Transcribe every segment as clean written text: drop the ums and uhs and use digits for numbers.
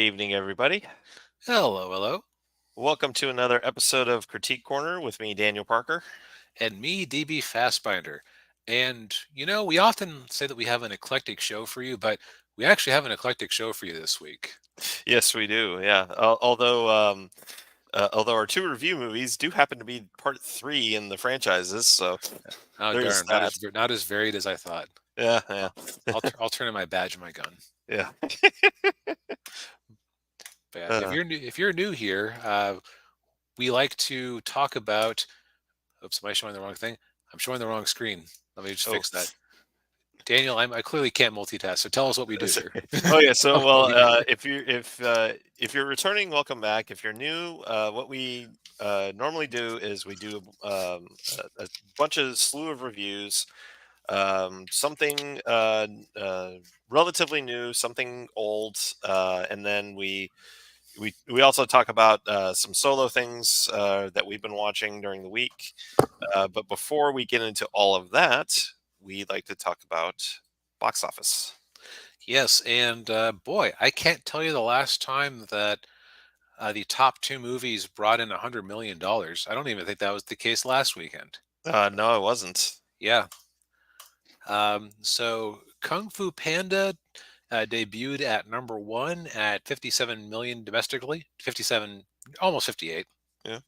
evening, everybody. Hello, hello. Welcome to another episode of Critique Corner with me, Daniel Parker. And me, DB Fastbinder. And, we often say that we have an eclectic show for you, but we actually have an eclectic show for you this week. Yes, we do. Yeah. Although our two review movies do happen to be part three in the franchises, so Oh, there's darn, that. not as varied as I thought. Yeah, yeah, I'll, I'll turn in my badge and my gun. yeah. But yeah, Uh, if you're new here, we like to talk about. Oops, am I showing the wrong thing? I'm showing the wrong screen. Let me just oh, fix that. Daniel, I clearly can't multitask, so tell us what we do here. oh yeah. So, Tell us what well, we do. if you're returning, welcome back. If you're new, what we normally do is we do a bunch of slew of reviews. Something relatively new, something old, and then we also talk about some solo things that we've been watching during the week. But before we get into all of that, we like to talk about box office. Yes, and boy, I can't tell you the last time that the top two movies brought in $100 million. I don't even think that was the case last weekend. No, it wasn't. Yeah. So Kung Fu Panda debuted at number one at 57 million domestically, 57, almost 58. Yeah.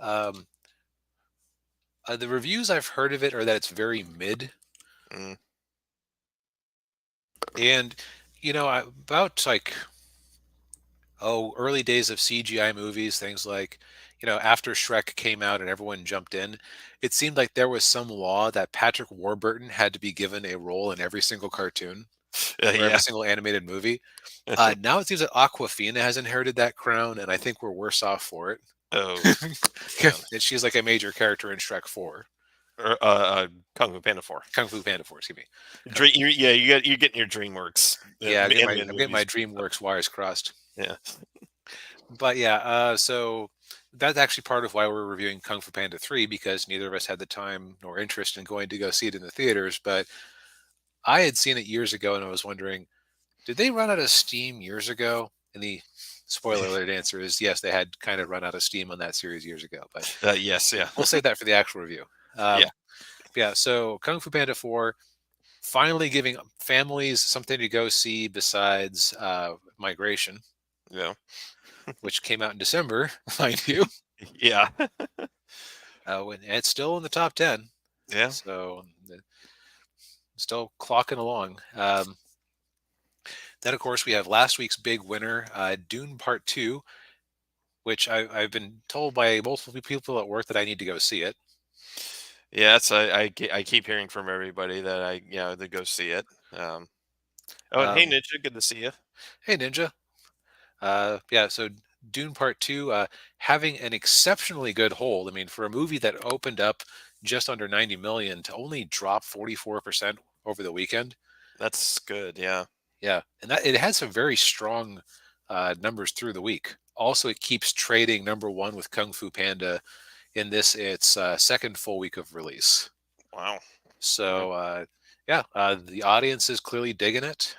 Um, the reviews I've heard of it are that it's very mid. Mm, And, about like early days of CGI movies, things like, after Shrek came out and everyone jumped in, it seemed like there was some law that Patrick Warburton had to be given a role in every single cartoon or every yeah. single animated movie. Now it seems that Aquafina has inherited that crown, and I think we're worse off for it. Oh, man. And she's like a major character in Shrek 4. Or, Kung Fu Panda 4. Kung Fu Panda 4, excuse me. Yeah, you're getting your DreamWorks Yeah, animated I'm getting my movies. DreamWorks wires crossed. Yeah. But yeah, so that's actually part of why we're reviewing Kung Fu Panda 3 because neither of us had the time nor interest in going to go see it in the theaters. But I had seen it years ago and I was wondering, did they run out of steam years ago? And the spoiler alert answer is yes, they had kind of run out of steam on that series years ago. But Yes, yeah. we'll save that for the actual review. Yeah. Yeah, so Kung Fu Panda 4 finally giving families something to go see besides Migration, Yeah. which came out in December, mind you. Yeah. And it's still in the top 10. Yeah. So still clocking along. Then, of course, we have last week's big winner, Dune Part 2, which I've been told by multiple people at work that I need to go see it. Yeah, I keep hearing from everybody that to go see it. Oh, and hey, Um, Ninja, good to see you. hey, Ninja. Yeah, so Dune Part 2 having an exceptionally good hold. I mean, for a movie that opened up just under 90 million to only drop 44% over the weekend. That's good. Yeah. Yeah, and that it had some very strong numbers through the week. Also, it keeps trading number one with Kung Fu Panda in its second full week of release. Wow. Yeah. So, yeah, the audience is clearly digging it.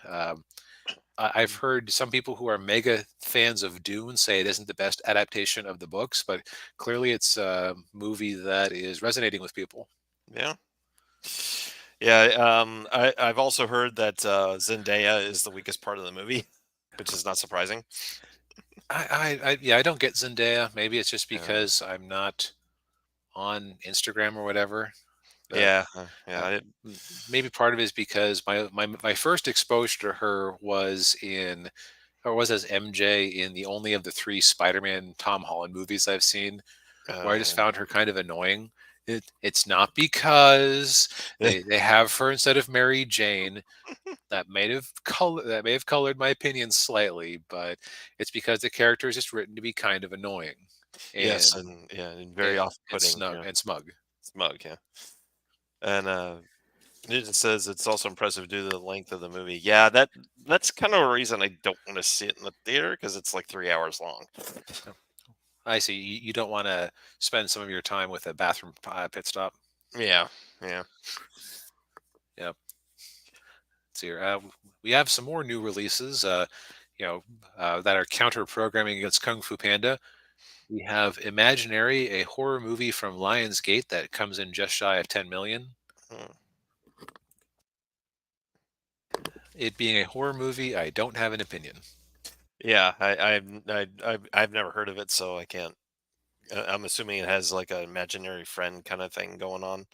I've heard some people who are mega fans of Dune say it isn't the best adaptation of the books, but clearly it's a movie that is resonating with people. Yeah. Yeah. I've also heard that Zendaya is the weakest part of the movie, which is not surprising. Yeah, I don't get Zendaya. Maybe it's just Yeah. because I'm not on Instagram or whatever. But Yeah. uh, Yeah. maybe part of it is because my first exposure to her was as MJ in the only of the three Spider-Man Tom Holland movies I've seen, where I just Oh. found her kind of annoying. It's not because they have her instead of Mary Jane. That may have colored my opinion slightly, but it's because the character is just written to be kind of annoying Yes, and and yeah, and very off-putting. snug Yeah. and smug. Smug. Yeah. And Ninja says it's also impressive due to the length of the movie. Yeah, that's kind of a reason I don't want to see it in the theater because it's like 3 hours long. I see. You don't want to spend some of your time with a bathroom pit stop. Yeah, yeah. Yep. Let's see here. We have some more new releases. you know, that are counter programming against Kung Fu Panda. We have Imaginary, a horror movie from Lionsgate that comes in just shy of 10 million. Hmm. It being a horror movie, I don't have an opinion. Yeah, I've never heard of it, so I can't. I'm assuming it has like an imaginary friend kind of thing going on.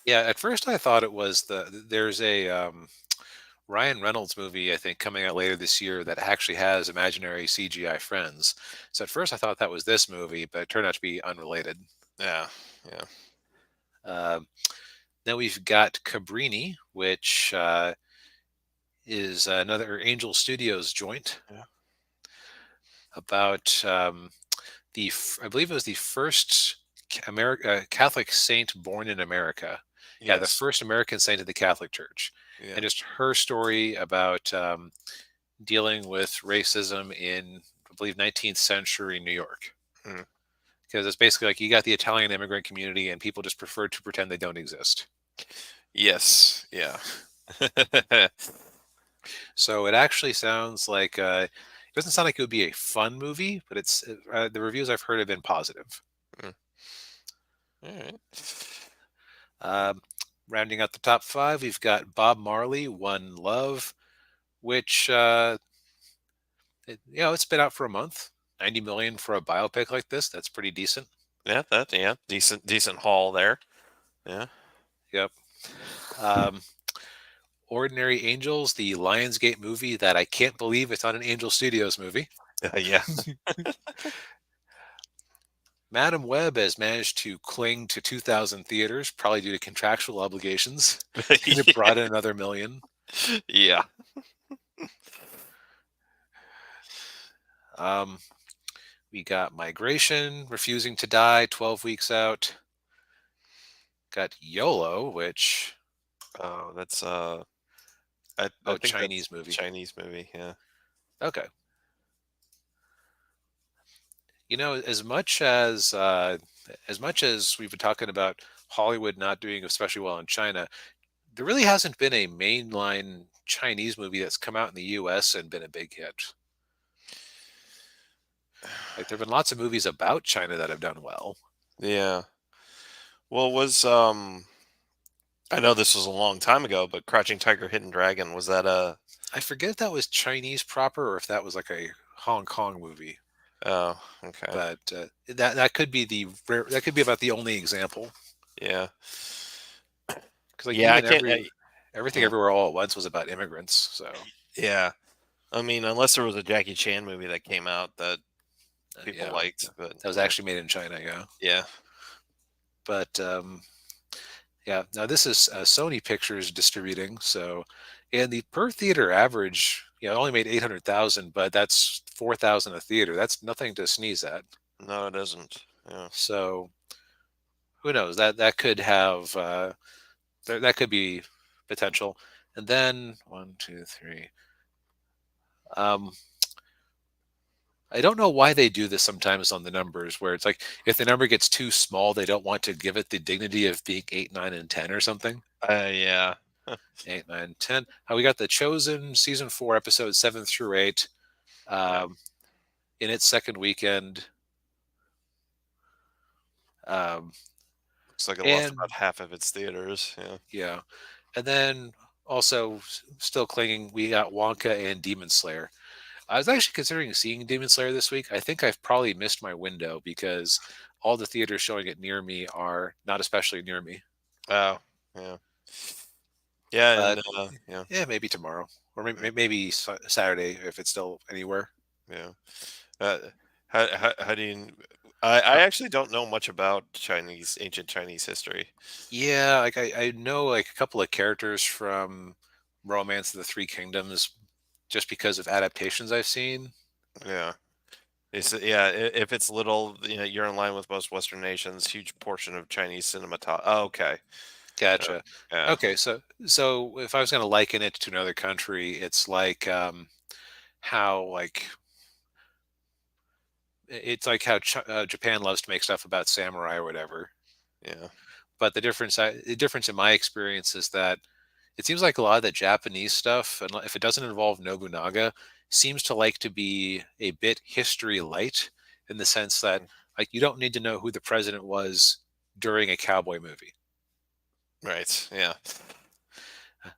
Yeah, at first I thought it was there's a Ryan Reynolds movie I think coming out later this year that actually has imaginary CGI friends. So at first I thought that was this movie, but it turned out to be unrelated. Yeah, yeah, Um, then we've got Cabrini, which is another Angel Studios joint yeah. about I believe it was the first Catholic saint born in America. Yeah, the Yes, first American saint of the Catholic Church, yeah. and just her story about dealing with racism in, I believe, 19th century New York. Mm. Because it's basically like you got the Italian immigrant community, and people just prefer to pretend they don't exist. Yes, yeah. So it actually sounds like it doesn't sound like it would be a fun movie, but it's the reviews I've heard have been positive. Mm. All right. Um, Rounding out the top five, we've got Bob Marley, One Love, which it's been out for a month. 90 million for a biopic like this. That's pretty decent. Yeah, decent haul there. Yeah, Yep. Um, Ordinary Angels, the Lionsgate movie that I can't believe it's not an Angel Studios movie. yeah, Madam Web has managed to cling to 2,000 theaters, probably due to contractual obligations, and it brought in another million. yeah. Um, we got Migration, Refusing to Die, 12 weeks out. Got YOLO, which, Oh, that's I oh, think that's Chinese a movie. Chinese movie. Yeah. Okay. As much as we've been talking about Hollywood not doing especially well in China, there really hasn't been a mainline Chinese movie that's come out in the US and been a big hit. Like there've been lots of movies about China that have done well. Yeah. Well, was I know this was a long time ago, but Crouching Tiger, Hidden Dragon, was that a? I forget if that was Chinese proper or if that was like a Hong Kong movie, Oh, okay. but that could be that could be about the only example, Yeah. because like Yeah, I even can't. everything Yeah. everywhere all at once was about immigrants. So Yeah. I mean, unless there was a Jackie Chan movie that came out that people yeah, liked, but that was yeah. actually made in China. Yeah, Yeah. but yeah. Now this is Sony Pictures distributing. So, and the per theater average, it only made 800,000, but that's 4,000 a theater. That's nothing to sneeze at. No, it isn't. Yeah. So who knows? That could have that could be potential. And then one, two, three. Um, I don't know why they do this sometimes on the numbers, where it's like if the number gets too small, they don't want to give it the dignity of being 8, 9, and 10 or something. Yeah. 8, 9, 10. We got The Chosen season 4, episodes 7 through 8, Yeah. um, in its second weekend. Um, Looks like it lost and about half of its theaters. Yeah. yeah, and then also still clinging, we got Wonka and Demon Slayer. I was actually considering seeing Demon Slayer this week. I think I've probably missed my window because all the theaters showing it near me are not especially near me. Oh, yeah. Yeah, But and yeah, yeah, maybe tomorrow or yeah, maybe Saturday if it's still anywhere. yeah. Uh, how do you? I Uh, actually don't know much about ancient Chinese history. yeah, like I know like a couple of characters from Romance of the Three Kingdoms just because of adaptations I've seen. Yeah. Yeah, if it's little, you're in line with most Western nations. Huge portion of Chinese cinematography. Oh, okay. Uh, Gotcha. yeah, Okay, so if I was going to liken it to another country, it's like how like it's like how Japan loves to make stuff about samurai or whatever. yeah, But the difference in my experience is that it seems like a lot of the Japanese stuff, and if it doesn't involve Nobunaga, seems to like to be a bit history light in the sense that like you don't need to know who the president was during a cowboy movie. Right. Yeah.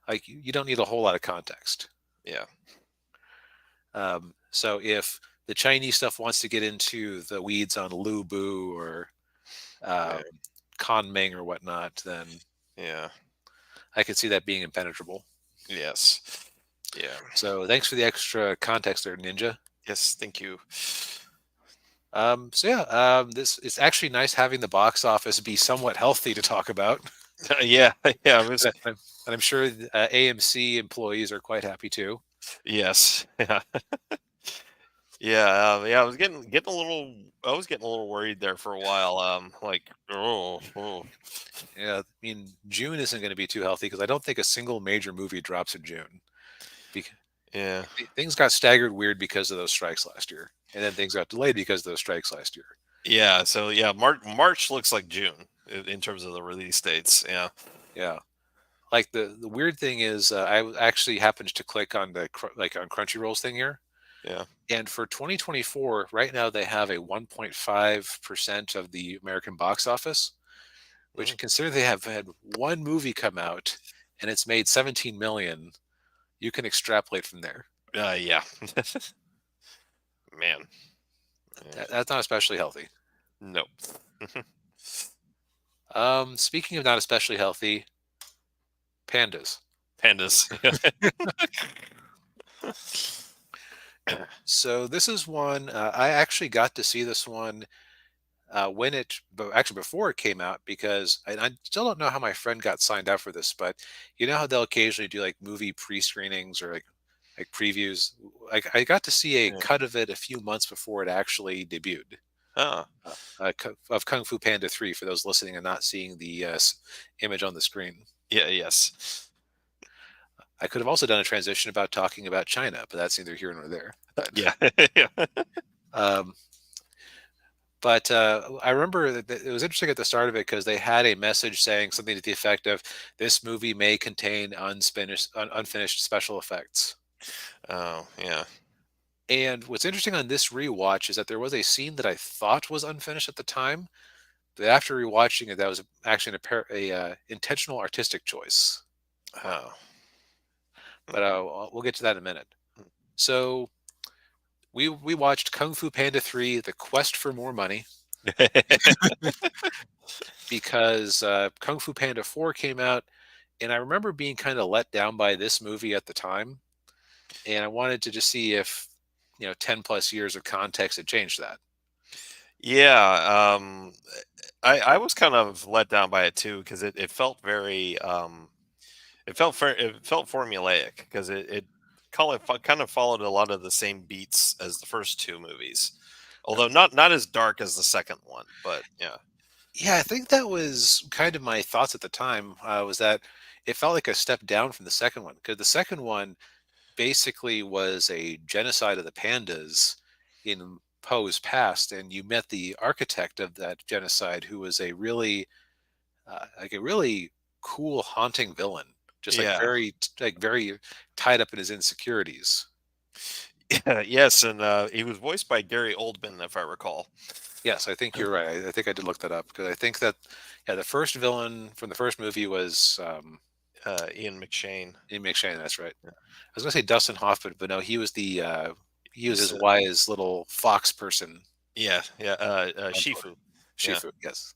Like you don't need a whole lot of context. Yeah. So if the Chinese stuff wants to get into the weeds on Lu Bu or um, Right. Con Ming or whatnot, then Yeah. I could see that being impenetrable. Yes. Yeah. So thanks for the extra context there, Ninja. Yes. Thank you. So yeah, this it's actually nice having the box office be somewhat healthy to talk about, Yeah. Yeah. It was. and I'm sure AMC employees are quite happy too. Yes. Yeah. Yeah. Yeah. I was getting a little. I was getting a little worried there for a while. Like, oh. Yeah, I mean June isn't going to be too healthy because I don't think a single major movie drops in June. Because Yeah. things got staggered weird because of those strikes last year, and then things got delayed because of those strikes last year. Yeah. So yeah, March looks like June in terms of the release dates. Yeah. Yeah, like the weird thing is, actually happened to click on the like on Crunchyroll's thing here, Yeah. and for 2024, right now they have a 1.5% of the American box office, which Mm. consider they have had one movie come out and it's made 17 million. You can extrapolate from there. Yeah. Man. Yeah. That's not especially healthy. Nope. Speaking of not especially healthy, pandas. Pandas. So this is one I actually got to see this one when but actually before it came out because I still don't know how my friend got signed up for this, but you know how they'll occasionally do like movie pre-screenings or like previews. Like I got to see a Yeah. cut of it a few months before it actually debuted. Oh. Of Kung Fu Panda 3 for those listening and not seeing the image on the screen. Yeah. Yes. I could have also done a transition about talking about China, but that's neither here nor there. Yeah. Yeah. Um, but I remember that it was interesting at the start of it because they had a message saying something to the effect of this movie may contain unfinished special effects. Oh. Yeah. And what's interesting on this rewatch is that there was a scene that I thought was unfinished at the time, but after rewatching it, that was actually intentional artistic choice. Oh. But we'll get to that in a minute. So we watched Kung Fu Panda 3: The Quest for More Money because Kung Fu Panda 4 came out, and I remember being kind of let down by this movie at the time, and I wanted to just see if 10 plus years of context had changed that. Yeah. I was kind of let down by it too because it felt very it felt formulaic because it kind of followed a lot of the same beats as the first two movies, although not as dark as the second one. But yeah. Yeah, I think that was kind of my thoughts at the time. Was that it felt like a step down from the second one because the second one basically was a genocide of the pandas in Poe's past, and you met the architect of that genocide, who was a really like a really cool, haunting villain, just like Yeah. very tied up in his insecurities. Yes, and he was voiced by Gary Oldman, if I recall. Yes, I think you're right. I think I did look that up because I think that yeah, the first villain from the first movie was Ian McShane. Ian McShane. That's right. Yeah. I was gonna say Dustin Hoffman, but no, he was the he was He's his wise little fox person yeah, yeah, on board. Shifu. Yeah. Shifu, yes.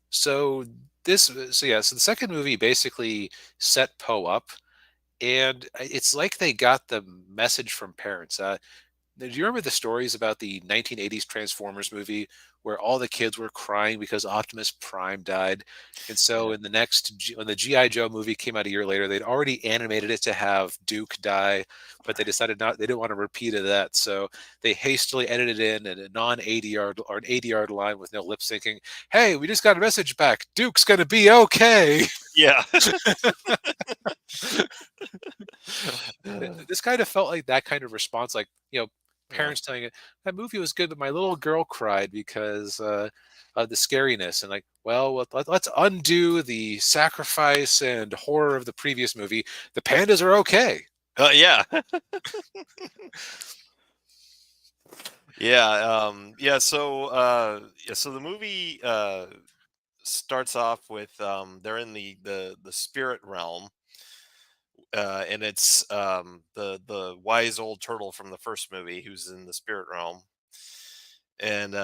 So so the second movie basically set Poe up, and it's like they got the message from parents. Do you remember the stories about the 1980s Transformers movie where all the kids were crying because Optimus Prime died? And so Yeah. in when the G.I. Joe movie came out a year later, they'd already animated it to have Duke die, but they decided they didn't want to repeat of that. So they hastily edited in a non 80-yard or an 80-yard line with no lip syncing. Hey, we just got a message back. Duke's going to be okay. Yeah. This kind of felt like that kind of response, like Yeah. parents telling it that movie was good, but my little girl cried because of the scariness, and like, well, let's undo the sacrifice and horror of the previous movie. The pandas are okay. Yeah. Yeah, so the movie starts off with they're in the spirit realm, and it's the wise old turtle from the first movie who's in the spirit realm, and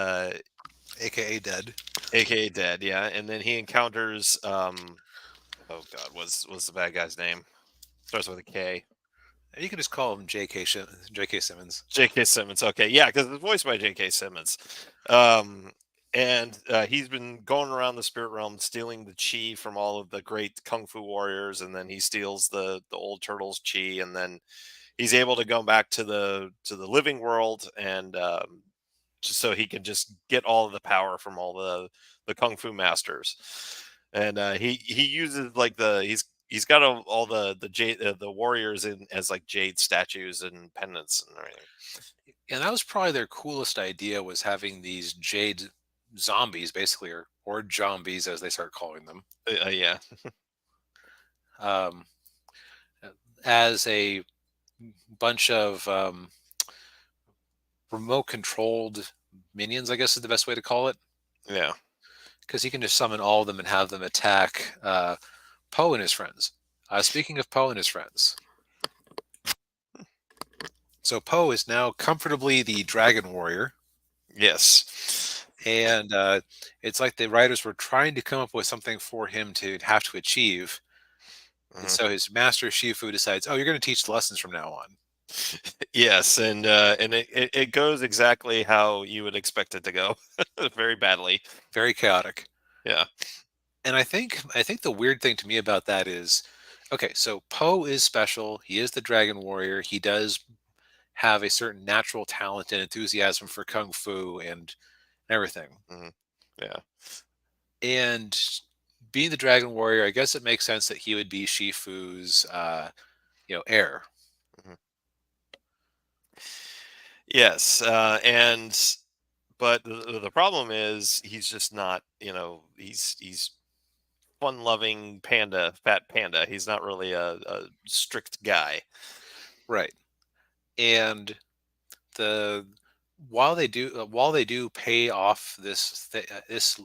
AKA dead. aka dead, yeah, and then he encounters oh god, what's the bad guy's name? Starts with a K. You can just call him J.K. Simmons. J.K. Simmons. Okay, yeah, because it's voiced by J.K. Simmons. Um, and he's been going around the spirit realm stealing the chi from all of the great kung fu warriors, and then he steals the old turtle's chi, and then he's able to go back to the living world, and just so he can just get all of the power from all the kung fu masters. And he uses like he's got all the jade the warriors in as like jade statues and pendants and everything. And that was probably their coolest idea, was having these jade zombies, basically, or zombies as they start calling them, Yeah, um, as a bunch of remote controlled minions, I guess is the best way to call it, yeah, because he can just summon all of them and have them attack Poe and his friends. Speaking of Poe and his friends, so Poe is now comfortably the Dragon Warrior, yes, and it's like the writers were trying to come up with something for him to have to achieve. And mhm. so his master Shifu decides, "Oh, you're going to teach lessons from now on." Yes, and it goes exactly how you would expect it to go, very badly. Very chaotic. Yeah, And I think the weird thing to me about that is, okay, so Poe is special. He is the Dragon Warrior. He does have a certain natural talent and enthusiasm for kung fu and everything. hmm, yeah, And being the Dragon Warrior, I guess it makes sense that he would be Shifu's, heir. hmm, yes, and but the problem is he's just not, he's fun loving panda, fat panda. He's not really a strict guy. Right. And the while they do pay off this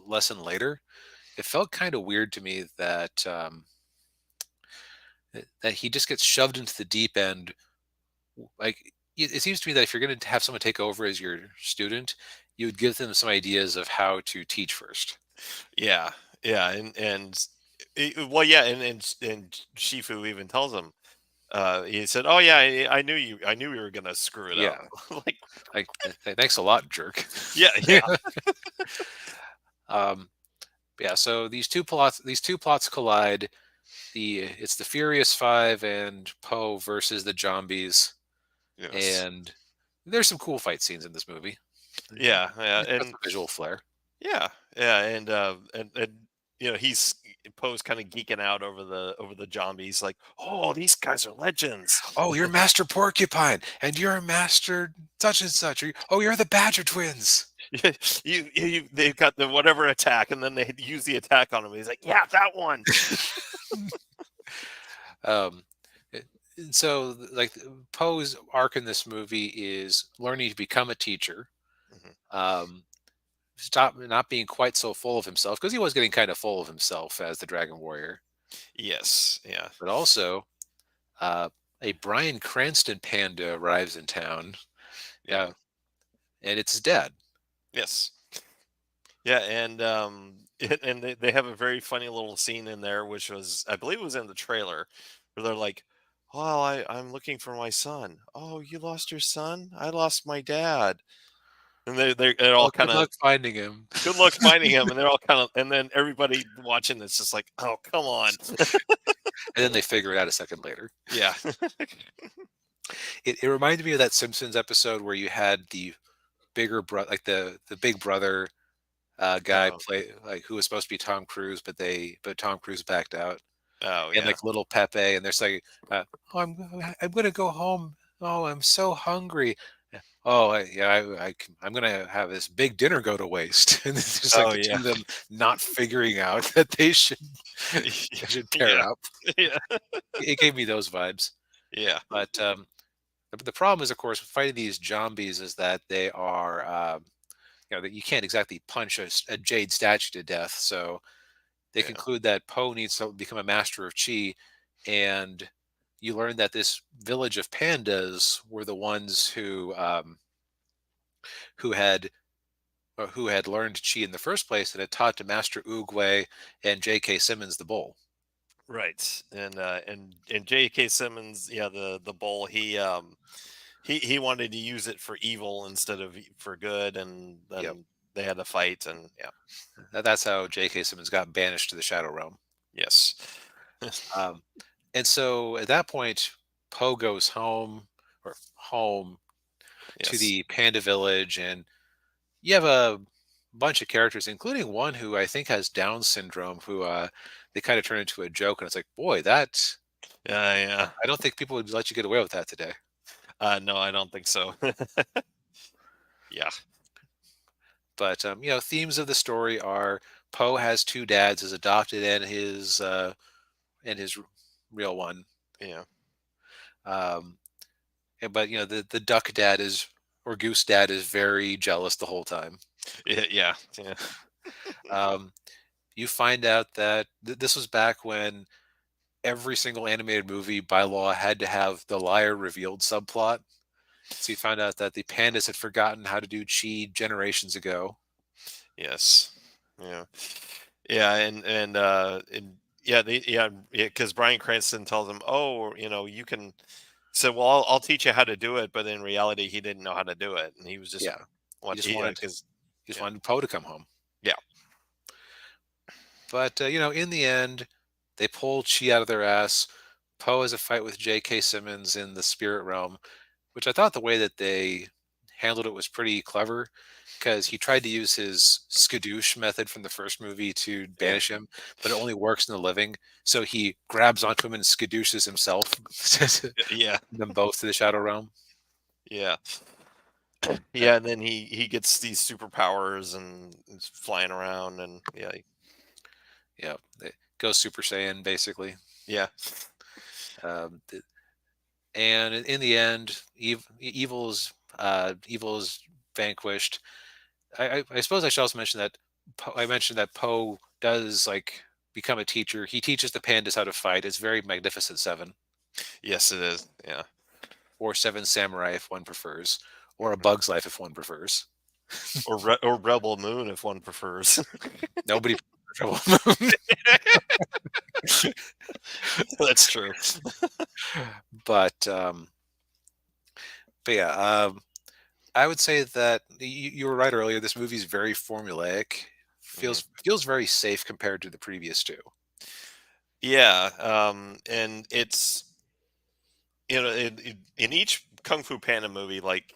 lesson later, it felt kind of weird to me that he just gets shoved into the deep end. Like, it seems to me that if you're going to have someone take over as your student, you would give them some ideas of how to teach first. Yeah, yeah, well, yeah, and Shifu even tells him. He said, "Oh yeah, I knew you. I knew you were gonna screw it up." Yeah, Like, like, thanks a lot, jerk. yeah, yeah, um, yeah. So these two plots collide. It's the Furious Five and Poe versus the Zombies, yes, and there's some cool fight scenes in this movie. yeah, yeah, It's got and some visual flair. yeah, yeah, and he's Poe's kind of geeking out over the zombies, like, "Oh, these guys are legends." Oh, you're Master Porcupine, and you're Master such and such. Oh, you're the Badger Twins. They've got the whatever attack, and then they use the attack on him. He's like, "Yeah, that one." um, eh, and so, like, Poe's arc in this movie is learning to become a teacher, Mhm. um, stop not being quite so full of himself, because he was getting kind of full of himself as the Dragon Warrior, Yes, yeah, but also uh, a Bryan Cranston panda arrives in town, yeah, uh, and it's his dad. yes. Yeah, and and they have a very funny little scene in there, which was, I believe, it was in the trailer, where they're like, "Oh, I'm looking for my son. Oh, you lost your son? I lost my dad." And they're all Well, kind good of, luck finding him. good luck finding him, and they're all kind of, and then everybody watching this just like, "Oh, come on." And then they figure it out a second later. Yeah. It reminded me of that Simpsons episode where you had the bigger brother, like the big brother guy Oh, play, like, who was supposed to be Tom Cruise, but Tom Cruise backed out, oh and yeah. like little Pepe, and they're saying, "Oh, I'm gonna go home. Oh, I'm so hungry. Oh, yeah, I'm gonna have this big dinner go to waste." And it's just like Oh the two yeah. of them not figuring out that they should pair Yeah. up. Yeah. It gave me those vibes. Yeah. But the problem is, of course, fighting these zombies is that they are, that you can't exactly punch a jade statue to death. So they Yeah. conclude that Poe needs to become a master of chi, and you learn that this village of pandas were the ones who had who had learned chi in the first place and had taught to Master Oogway and J.K. Simmons the bull. Right. And J.K. Simmons, yeah, the bull, he wanted to use it for evil instead of for good, and Yep, then they had to fight, and yeah. that's how J.K. Simmons got banished to the Shadow Realm. Yes. Um, and so at that point, Poe goes home to Yes. the panda village, and you have a bunch of characters, including one who I think has Down syndrome, who they kind of turn into a joke, and it's like, boy, that Yeah. I don't think people would let you get away with that today. No, I don't think so. Yeah. But themes of the story are Poe has two dads, his adopted and his real one. Yeah. Um, but the duck dad is or goose dad is very jealous the whole time. Yeah. Yeah. Yeah. Um, you find out that this was back when every single animated movie by law had to have the liar revealed subplot. So you find out that the pandas had forgotten how to do chi generations ago. Yes. Yeah. Yeah. And yeah, because Brian Cranston tells him, "Oh, you can." So, well, I'll teach you how to do it, but in reality, he didn't know how to do it, and he was just Yeah, he what, just yeah, wanted because he just yeah, wanted Poe to come home. yeah, But in the end, they pull chi out of their ass. Poe has a fight with J.K. Simmons in the spirit realm, which I thought the way that they handled it was pretty clever because he tried to use his skadoosh method from the first movie to yeah, banish him, but it only works in the living. So he grabs onto him and skadooshes himself, yeah, them both to the shadow realm. yeah, Uh, yeah. And then he gets these superpowers and is flying around, and yeah, yeah, it goes Super Saiyan basically. yeah, Um, and in the end, evil is vanquished. I suppose I should also mention that I mentioned that Poe does like become a teacher. He teaches the pandas how to fight. It's very Magnificent Seven yes, it is, yeah, or Seven Samurai if one prefers, or A mhm. Bug's Life if one prefers. Or Rebel Moon if one prefers. Nobody prefers Rebel Moon. That's true. but um, but yeah, I would say that you were right earlier. This movie is very formulaic. Mhm. Feels very safe compared to the previous two. Yeah, and it's in each Kung Fu Panda movie, like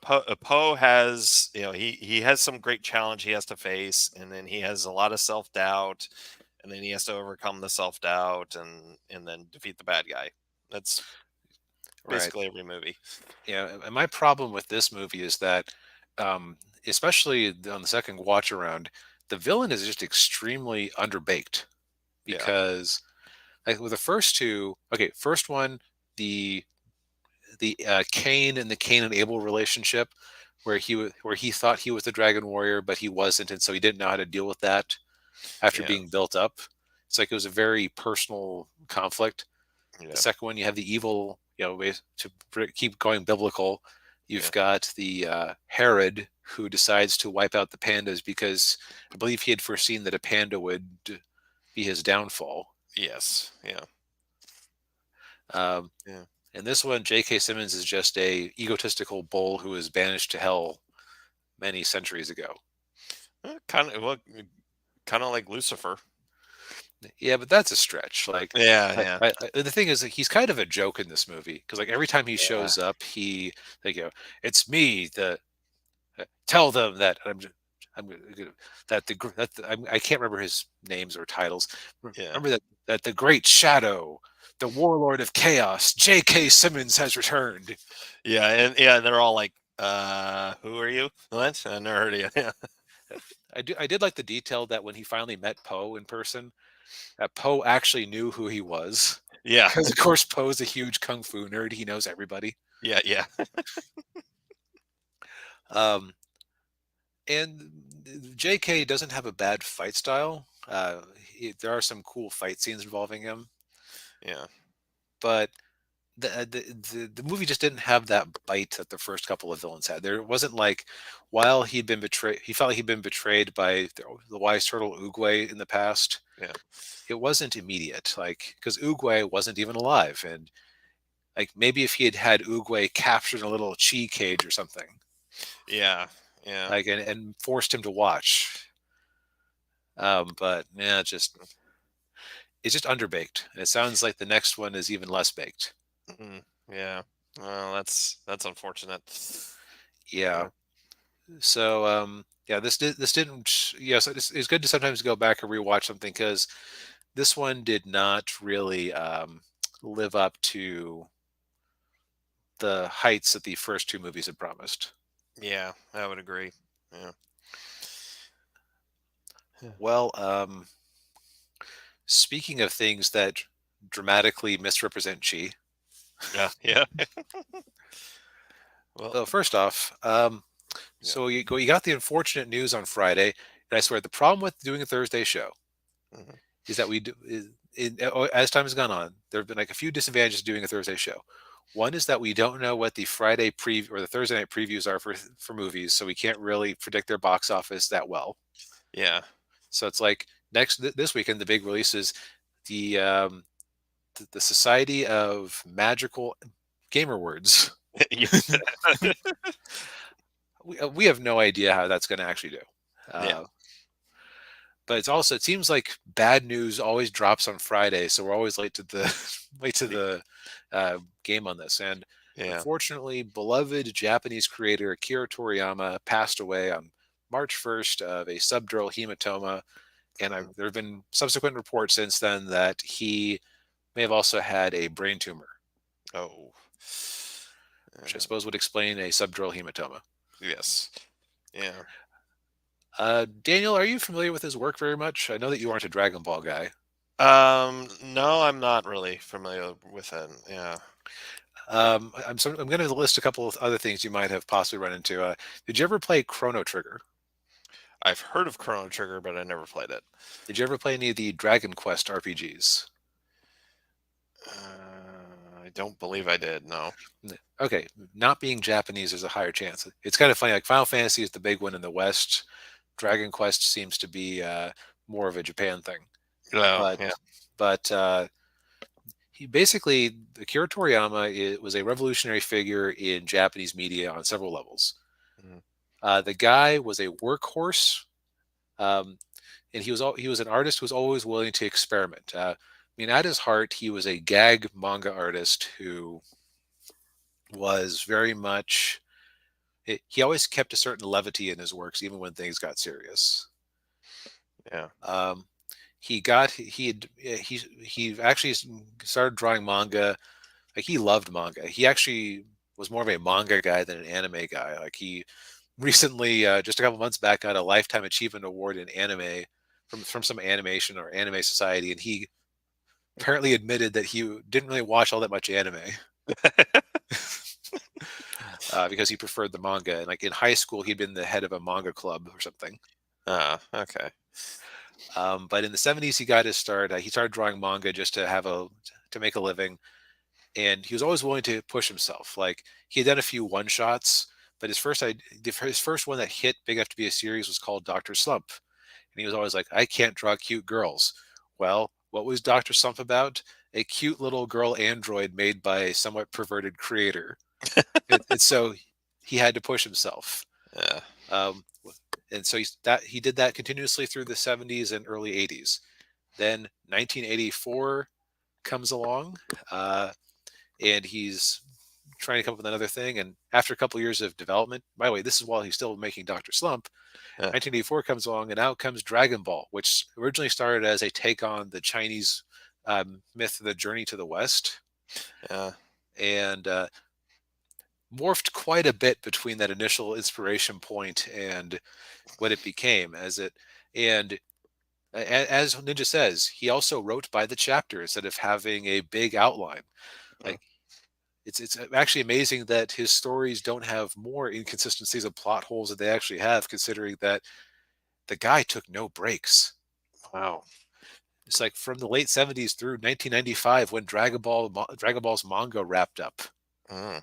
Poe has he has some great challenge he has to face, and then he has a lot of self doubt, and then he has to overcome the self doubt, and then defeat the bad guy. That's Right. basically every movie. Yeah, and my problem with this movie is that, um, especially on the second watch around, the villain is just extremely underbaked Yeah, because, like with the first two, okay, first one, the Cain and the Cain and Abel relationship, where he thought he was the Dragon Warrior, but he wasn't, and so he didn't know how to deal with that after yeah, being built up. It's like it was a very personal conflict. The yeah, second one, you have the evil, keep going biblical. yeah. You've got the Herod who decides to wipe out the pandas because I believe he had foreseen that a panda would be his downfall. Yes, yeah, Um, yeah. and this one, J.K. Simmons is just a egotistical bull who was banished to hell many centuries ago. Kind of like Lucifer. Yeah, but that's a stretch. Like, Yeah, yeah, the thing is, that he's kind of a joke in this movie because, like, every time he yeah, shows up, like, it's me, the tell them that I'm gonna- that I can't remember his names or titles. yeah, Remember that the Great Shadow, the Warlord of Chaos, J.K. Simmons has returned. yeah, and yeah. They're all like, "Who are you? What? I never heard of you." Yeah, I did like the detail that when he finally met Poe in person, that Poe actually knew who he was. Yeah. because of course Poe's a huge kung fu nerd. He knows everybody. Yeah. Yeah. Um, and J.K. doesn't have a bad fight style. There are some cool fight scenes involving him, Yeah. but the movie just didn't have that bite that the first couple of villains had. There wasn't like while he'd been betrayed, he felt like he'd been betrayed by the wise turtle Oogway in the past. Yeah. It wasn't immediate, like because Oogway wasn't even alive, and like maybe if he had had Oogway captured in a little chi cage or something, Yeah. Yeah. like and forced him to watch. But yeah, it's just underbaked, and it sounds like the next one is even less baked. Mhm. Yeah. Well, that's unfortunate. Yeah. Yeah. So yeah, this didn't. Yes, it's good to sometimes go back and rewatch something because this one did not really live up to the heights that the first two movies had promised. Yeah. I would agree. Yeah. Yeah. Well, speaking of things that dramatically misrepresent chi, Yeah. Yeah. Well. so first off, Yeah. so you got the unfortunate news on Friday, and I swear the problem with doing a Thursday show Mhm. is that as time has gone on, there have been like a few disadvantages to doing a Thursday show. One is that we don't know what the Friday preview or the Thursday night previews are for movies, so we can't really predict their box office that well. Yeah. So it's like this weekend, the big release is the the Society of Magical Gamer Words. Yeah. We have no idea how that's going to actually do. Yeah. Uh, but it seems like bad news always drops on Friday, so we're always late to the late to the game on this. And Yeah. unfortunately, beloved Japanese creator Akira Toriyama passed away on March 1st of a subdural hematoma, and Mhm. there have been subsequent reports since then that he may have also had a brain tumor, Oh. which I Uh, suppose would explain a subdural hematoma. yes. Yeah. Daniel, are you familiar with his work very much? I know that you aren't a Dragon Ball guy. No, I'm not really familiar with it. Yeah. I'm going to list a couple of other things you might have possibly run into. Did you ever play Chrono Trigger? I've heard of Chrono Trigger, but I never played it. Did you ever play any of the Dragon Quest RPGs? I don't believe I did. No. Okay, not being Japanese, there's a higher chance. It's kind of funny. Like Final Fantasy is the big one in the West. Dragon Quest seems to be more of a Japan thing. No. But Yeah. but he basically Akira Toriyama was a revolutionary figure in Japanese media on several levels. Mhm. The guy was a workhorse, um, and he was an artist who was always willing to experiment. I mean, at his heart, he was a gag manga artist who was very much. He always kept a certain levity in his works, even when things got serious. Yeah. Um, he actually started drawing manga. Like he loved manga. He actually was more of a manga guy than an anime guy. Like he recently, just a couple months back, got a lifetime achievement award in anime from some animation or anime society, and he apparently admitted that he didn't really watch all that much anime because he preferred the manga. And like in high school, he'd been the head of a manga club or something. Okay. But in the '70s, he got his start. He started drawing manga just to make a living, and he was always willing to push himself. Like he had done a few one shots, but his first one that hit big enough to be a series was called Doctor Slump, and he was always like, "I can't draw cute girls." Well, what was Doctor Slump about? A cute little girl android made by a somewhat perverted creator, and so he had to push himself. Yeah. Um, and so he did that continuously through the '70s and early '80s. Then 1984 comes along. And he's trying to come up with another thing. And after a couple of years of development, by the way, this is while he's still making Doctor Slump. Yeah. 1984 comes along, and out comes Dragon Ball, which originally started as a take on the Chinese myth, the Journey to the West, Yeah. and morphed quite a bit between that initial inspiration point and what it became as it. And As Ninja says, he also wrote by the chapter instead of having a big outline. Mm, Like it's actually amazing that his stories don't have more inconsistencies of plot holes that they actually have, considering that the guy took no breaks. wow. It's like from the late 70s through 1995 when Dragon Ball's manga wrapped up. Mm,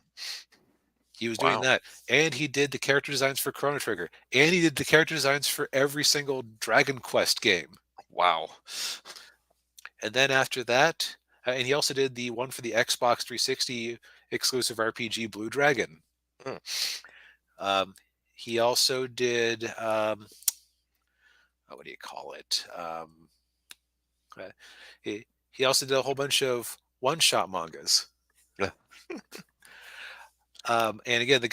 He was doing wow. that, and he did the character designs for Chrono Trigger, and he did the character designs for every single Dragon Quest game. Wow. And then after that, and he also did the one for the Xbox 360 exclusive RPG Blue Dragon. Mm, Um, he also did what do you call it? Uh, he also did a whole bunch of one-shot mangas. yeah. And again, the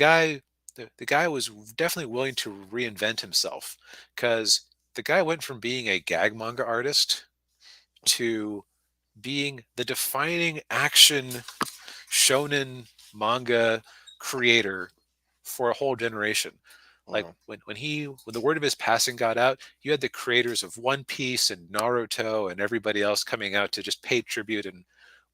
guy was definitely willing to reinvent himself, because the guy went from being a gag manga artist to being the defining action shonen manga creator for a whole generation. Like Wow. when the word of his passing got out, you had the creators of One Piece and Naruto and everybody else coming out to just pay tribute and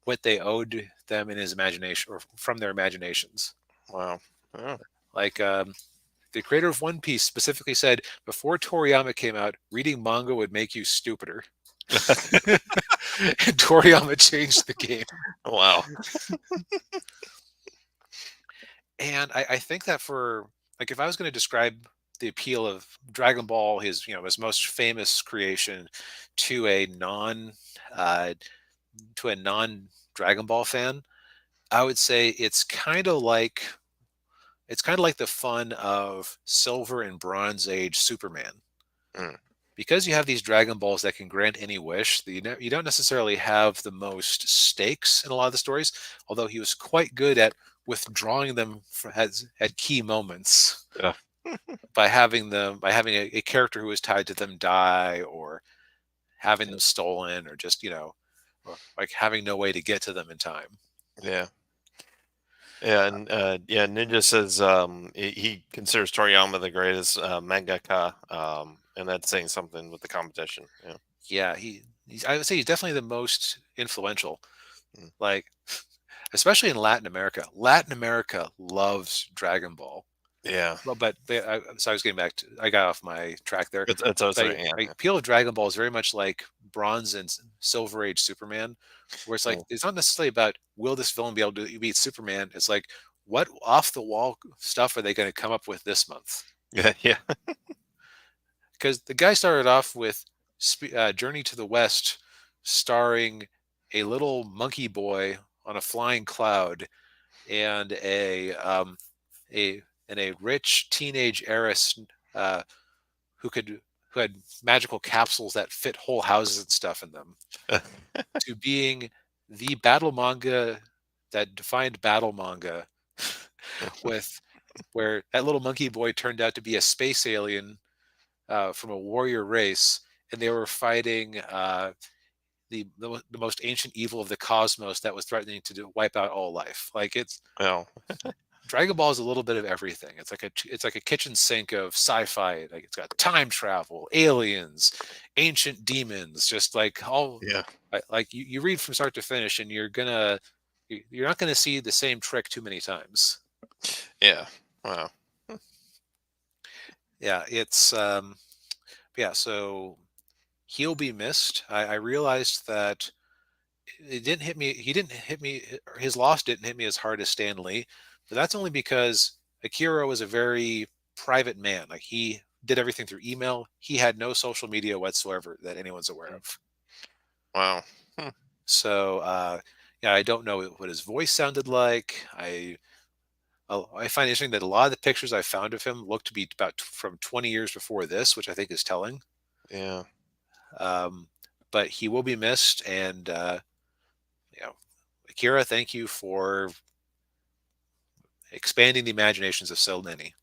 what they owed them in his imagination or from their imaginations. Wow. Yeah. Like the creator of One Piece specifically said before Toriyama came out, reading manga would make you stupider. And Toriyama changed the game. Wow. And I think that for like if I was going to describe the appeal of Dragon Ball, his most famous creation, to a non uh, to a non Dragon Ball fan, I would say it's kind of like the fun of Silver and Bronze Age Superman. Mm, Because you have these Dragon Balls that can grant any wish, you don't necessarily have the most stakes in a lot of the stories, although he was quite good at withdrawing them at key moments yeah. by having a character who was tied to them die, or having them stolen, or just or like having no way to get to them in time. Yeah. Yeah, and yeah, Ninja says he considers Toriyama the greatest mangaka, and that's saying something with the competition. Yeah. Yeah, I would say he's definitely the most influential. Mm, Like especially in Latin America. Latin America loves Dragon Ball. yeah, Well, so I was getting back to, I got off my track there. that's what I was But saying. Yeah, appeal of Dragon Ball is very much like Bronze and Silver Age Superman, where it's like yeah, it's not necessarily about will this villain be able to beat Superman. It's like what off the wall stuff are they going to come up with this month? yeah, yeah. Because the guy started off with Journey to the West, starring a little monkey boy on a flying cloud and a a rich teenage heiress uh, who could who had magical capsules that fit whole houses and stuff in them, to being the battle manga that defined battle manga, with where that little monkey boy turned out to be a space alien from a warrior race, and they were fighting the most ancient evil of the cosmos that was threatening to wipe out all life. Like it's Well, Dragon Ball is a little bit of everything. It's like a kitchen sink of sci-fi. Like it's got time travel, aliens, ancient demons, just like all yeah, like you read from start to finish, and you're not gonna see the same trick too many times. yeah. Wow. Yeah, it's yeah. So he'll be missed. I realized that it didn't hit me. He didn't hit me. His loss didn't hit me as hard as Stan Lee, but that's only because Akira was a very private man. Like he did everything through email. He had no social media whatsoever that anyone's aware Mm, of. wow. Hmm, So yeah, I don't know what his voice sounded like. I find it interesting that a lot of the pictures I found of him look to be from 20 years before this, which I think is telling. yeah, Um, but he will be missed, and you know, Akira, thank you for expanding the imaginations of so many.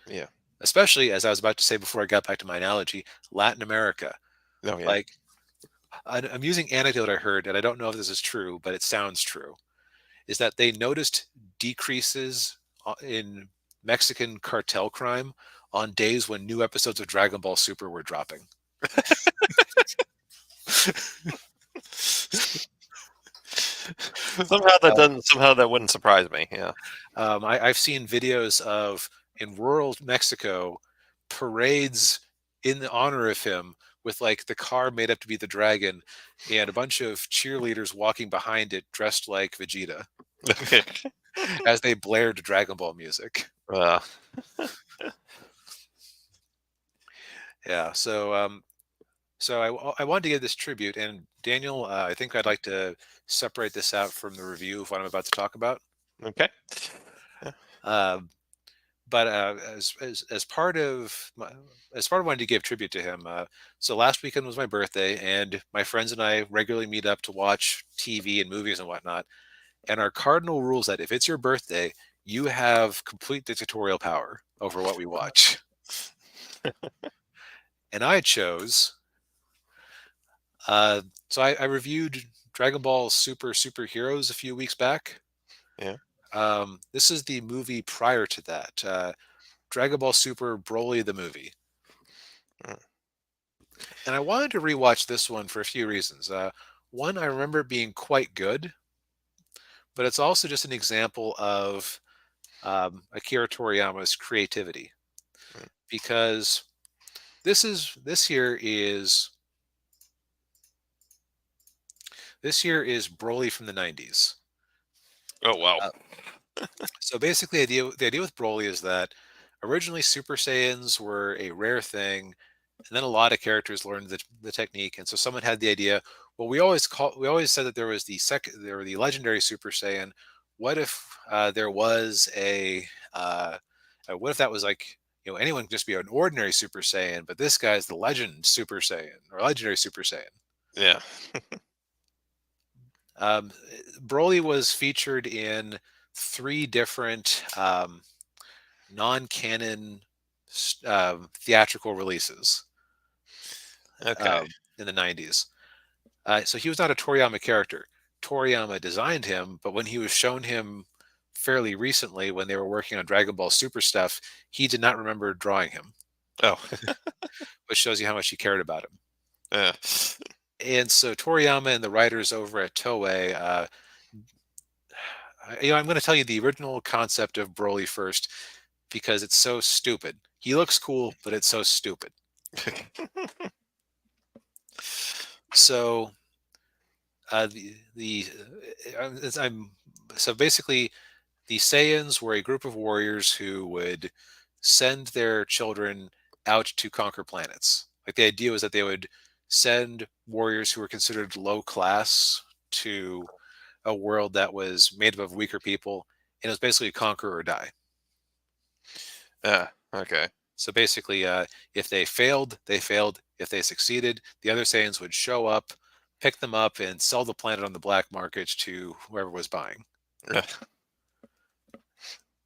yeah. Especially as I was about to say before I got back to my analogy, Latin America. Oh, yeah. Like an amusing anecdote I heard, and I don't know if this is true, but it sounds true, is that they noticed decreases in Mexican cartel crime on days when new episodes of Dragon Ball Super were dropping. Somehow that wouldn't surprise me. Yeah. I've seen videos of in rural Mexico parades in honor of him with like the car made up to be the dragon and a bunch of cheerleaders walking behind it dressed like Vegeta Okay. as they blared Dragon Ball music. Uh, Yeah, so I wanted to give this tribute, and Daniel, I think I'd like to separate this out from the review of what I'm about to talk about. okay. Yeah. Uh, but as part of wanting to give tribute to him, so last weekend was my birthday, and my friends and I regularly meet up to watch TV and movies and whatnot. And our cardinal rules that if it's your birthday, you have complete dictatorial power over what we watch. And I chose. So I reviewed Dragon Ball Superheroes a few weeks back. Yeah. This is the movie prior to that. Dragon Ball Super Broly the movie. Mm. And I wanted to rewatch this one for a few reasons. One, I remember it being quite good, but it's also just an example of Akira Toriyama's creativity Mm. because this here is Broly from the 90s. Oh wow. Uh, so basically, the idea with Broly is that originally Super Saiyans were a rare thing, and then a lot of characters learned the technique, and so someone had the idea. Well, we always said that there were the legendary Super Saiyan. What if there was what if that was like anyone could just be an ordinary Super Saiyan, but this guy's the legend Super Saiyan or legendary Super Saiyan. Yeah. Um, Broly was featured in three different non-canon theatrical releases Okay. um, in the 90s. So he was not a Toriyama character. Toriyama designed him, but when he was shown him fairly recently when they were working on Dragon Ball Super stuff, he did not remember drawing him, Oh. which shows you how much he cared about him. Yeah. And so Toriyama and the writers over at Toei, I'm going to tell you the original concept of Broly first because it's so stupid. He looks cool, but it's so stupid. So I'm so basically the Saiyans were a group of warriors who would send their children out to conquer planets. Like the idea was that they would send warriors who were considered low class to a world that was made up of weaker people, and it was basically conquer or die. Yeah. Okay. So basically, if they failed, they failed. If they succeeded, the other Saiyans would show up, pick them up, and sell the planet on the black market to whoever was buying. Yeah.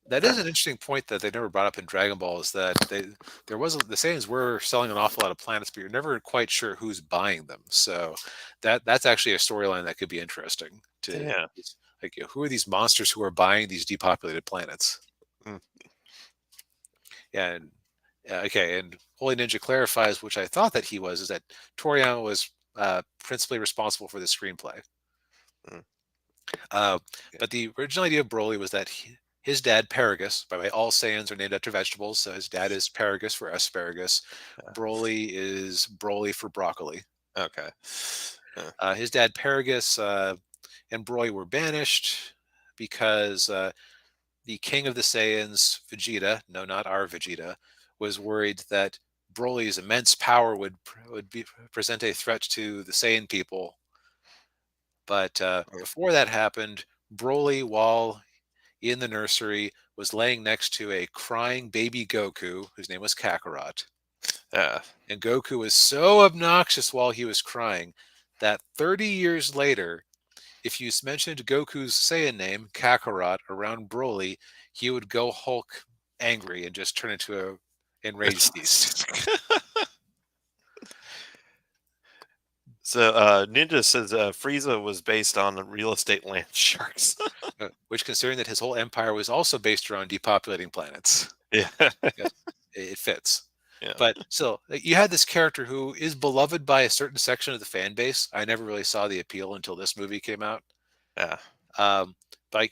That is an interesting point that they never brought up in Dragon Ball is that the Saiyans were selling an awful lot of planets, but you're never quite sure who's buying them. So that's actually a storyline that could be interesting. Yeah. Like who are these monsters who are buying these depopulated planets? Mm. Yeah, and okay, and Holy Ninja clarifies, which I thought that he was, is that Toriyama was principally responsible for the screenplay. Mm. Uh, Yeah. but the original idea of Broly was that his dad, Paragus, by the way, all Saiyans are named after vegetables, so his dad is Paragus for asparagus. Broly is Broly for broccoli. Okay. His dad, Paragus, and Broly were banished because the king of the Saiyans, Vegeta, no, not our Vegeta, was worried that Broly's immense power would present a threat to the Saiyan people. But before that happened, Broly, while in the nursery, was laying next to a crying baby Goku, whose name was Kakarot. Yeah. And Goku was so obnoxious while he was crying that 30 years later, if you mentioned Goku's Saiyan name, Kakarot, around Broly, he would go Hulk angry and just turn into a enraged beast. So Ninja says Frieza was based on real estate land sharks. Which, considering that his whole empire was also based around depopulating planets, Yeah. yes, it fits. Yeah. But still, you had this character who is beloved by a certain section of the fan base. I never really saw the appeal until this movie came out. Yeah. Um, like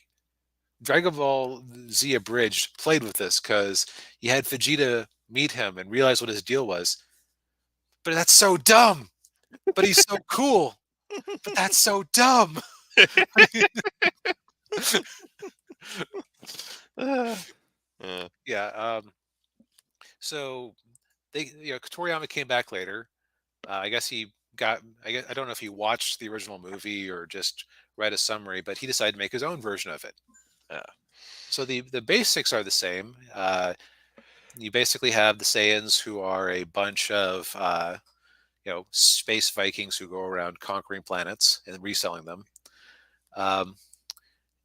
Dragon Ball Z Abridged played with this because you had Vegeta meet him and realize what his deal was. But that's so dumb. But he's so cool. But that's so dumb. Yeah. Yeah. So Toriyama came back later. I guess he got. I don't know if he watched the original movie or just read a summary, but he decided to make his own version of it. Yeah. So the basics are the same. You basically have the Saiyans, who are a bunch of space Vikings who go around conquering planets and reselling them. Um,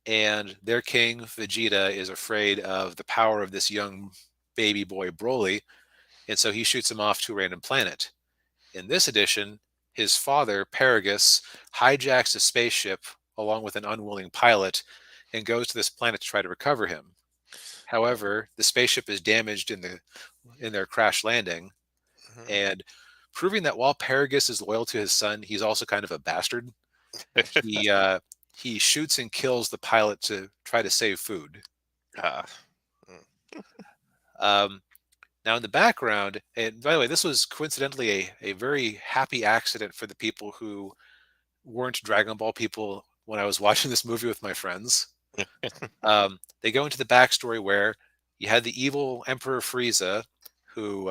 and their king Vegeta is afraid of the power of this young baby boy Broly, and so he shoots him off to a random planet. In this edition, his father Paragus hijacks a spaceship along with an unwilling pilot and goes to this planet to try to recover him. However, the spaceship is damaged in their crash landing, Mhm. and proving that while Paragus is loyal to his son, he's also kind of a bastard. He uh, he shoots and kills the pilot to try to save food. Ah. Mm. Um, Now, in the background, and by the way, this was coincidentally a very happy accident for the people who weren't Dragon Ball people when I was watching this movie with my friends. They go into the backstory where you had the evil Emperor Frieza, who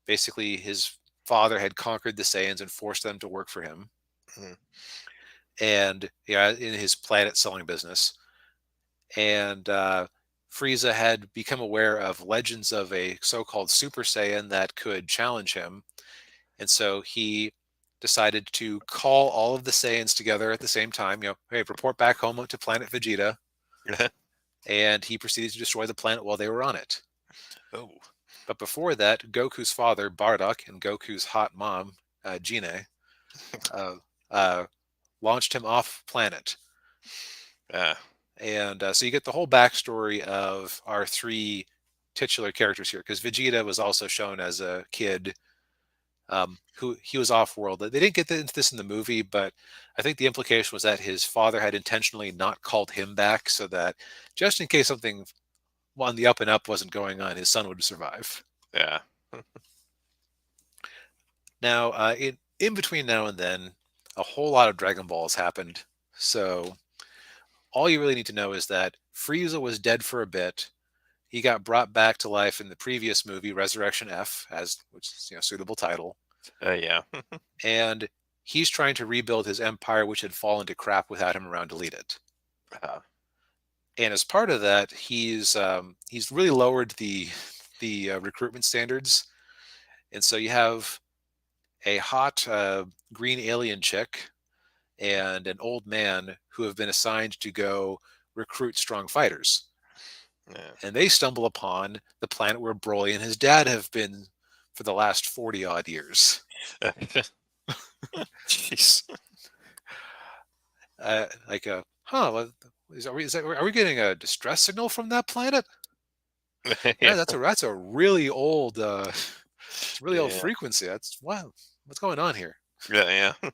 basically his father had conquered the Saiyans and forced them to work for him, Mhm. and yeah, in his planet selling business. And Frieza had become aware of legends of a so-called Super Saiyan that could challenge him, and so he decided to call all of the Saiyans together at the same time. Hey, report back home to planet Vegeta, and he proceeded to destroy the planet while they were on it. Oh. But before that, Goku's father Bardock and Goku's hot mom Jine uh, uh, launched him off planet. Yeah. And so you get the whole backstory of our three titular characters here, because Vegeta was also shown as a kid who he was off world. They didn't get into this in the movie, but I think the implication was that his father had intentionally not called him back so that just in case something on the up and up wasn't going on, his son would survive. Yeah. Now, in between now and then, a whole lot of Dragon Balls happened. So all you really need to know is that Frieza was dead for a bit. He got brought back to life in the previous movie, Resurrection F, as which is suitable title, Yeah. and he's trying to rebuild his empire, which had fallen to crap without him around to lead it. Uh, And as part of that, he's really lowered the recruitment standards, and so you have a hot green alien chick and an old man who have been assigned to go recruit strong fighters. yeah. And they stumble upon the planet where Broly and his dad have been for the last 40 odd years. Jeez. What, are we getting a distress signal from that planet? Yeah. Yeah, that's a really old it's a really old Yeah. frequency. That's wow, what's going on here? Yeah. Yeah.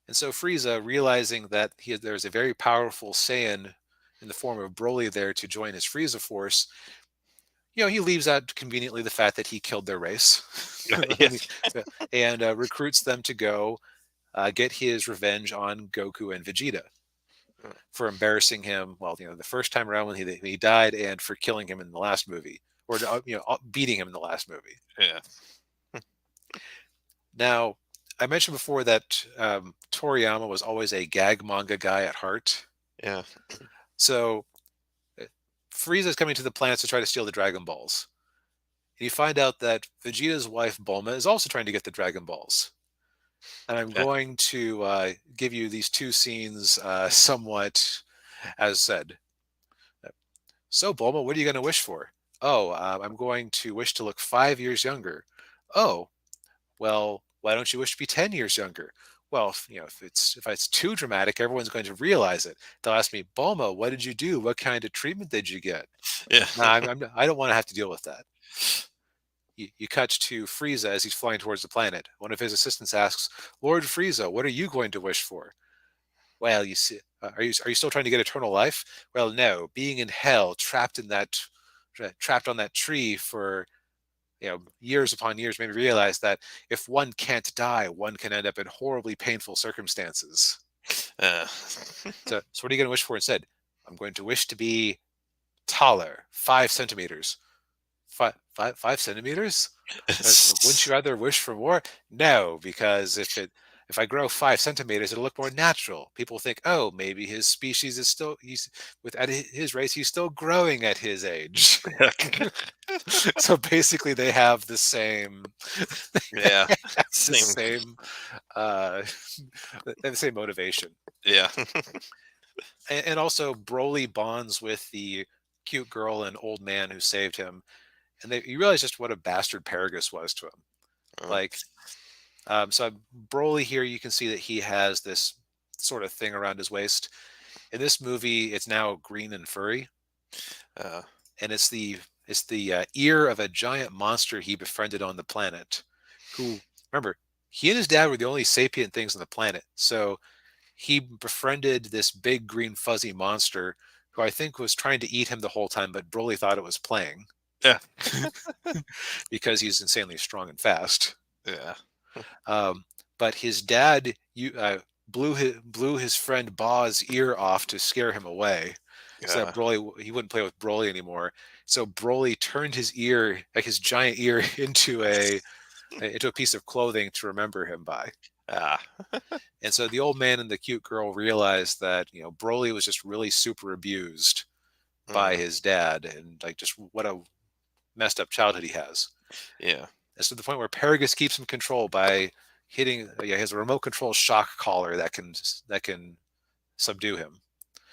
And so Frieza, realizing that there's a very powerful Saiyan in the form of Broly there to join his Frieza force, he leaves out conveniently the fact that he killed their race, Yes. and recruits them to go get his revenge on Goku and Vegeta for embarrassing him. Well, the first time around when he died, and for killing him in the last movie, or beating him in the last movie. Yeah. Now, I mentioned before that Toriyama was always a gag manga guy at heart. Yeah. So Frieza is coming to the planets to try to steal the Dragon Balls. And you find out that Vegeta's wife Bulma is also trying to get the Dragon Balls. And I'm Yeah. going to give you these two scenes somewhat as said. So, Bulma, what are you going to wish for? Oh, I'm going to wish to look 5 years younger. Oh, well, why don't you wish to be 10 years younger? Well, if it's too dramatic, everyone's going to realize it. They'll ask me, Bulma, what did you do? What kind of treatment did you get? Yeah. No, I don't want to have to deal with that. you cut to Frieza as he's flying towards the planet. One of his assistants asks, "Lord Frieza, what are you going to wish for?" Well, you see, are you still trying to get eternal life? Well, no, being in hell, trapped on that tree for years upon years, made me realize that if one can't die, one can end up in horribly painful circumstances. Uh, So what are you going to wish for instead? I'm going to wish to be taller, 5 centimeters. 5 centimeters? Wouldn't you rather wish for more? No, because if I grow 5 centimeters, it'll look more natural. People think, oh, maybe his species is still he's at his race, he's still growing at his age. So basically, they have the same, yeah. the Same. same, uh, they have the same motivation. Yeah. And also, Broly bonds with the cute girl and old man who saved him, and you realize just what a bastard Paragus was to him. Mm, Like, so Broly here, you can see that he has this sort of thing around his waist. In this movie, it's now green and furry, uh, and it's the ear of a giant monster he befriended on the planet. Who, remember, he and his dad were the only sapient things on the planet. So he befriended this big green fuzzy monster who I think was trying to eat him the whole time, but Broly thought it was playing yeah. because he's insanely strong and fast. Yeah. Um, but his dad blew his friend Baw's ear off to scare him away, so that Yeah. he wouldn't play with Broly anymore. So Broly turned his ear, like his giant ear, into a piece of clothing to remember him by. Ah. And so the old man and the cute girl realized that Broly was just really super abused by Mm, his dad, and like just what a messed up childhood he has. yeah. It's to the point where Paragus keeps him in control by hitting. He has a remote control shock collar that can subdue him.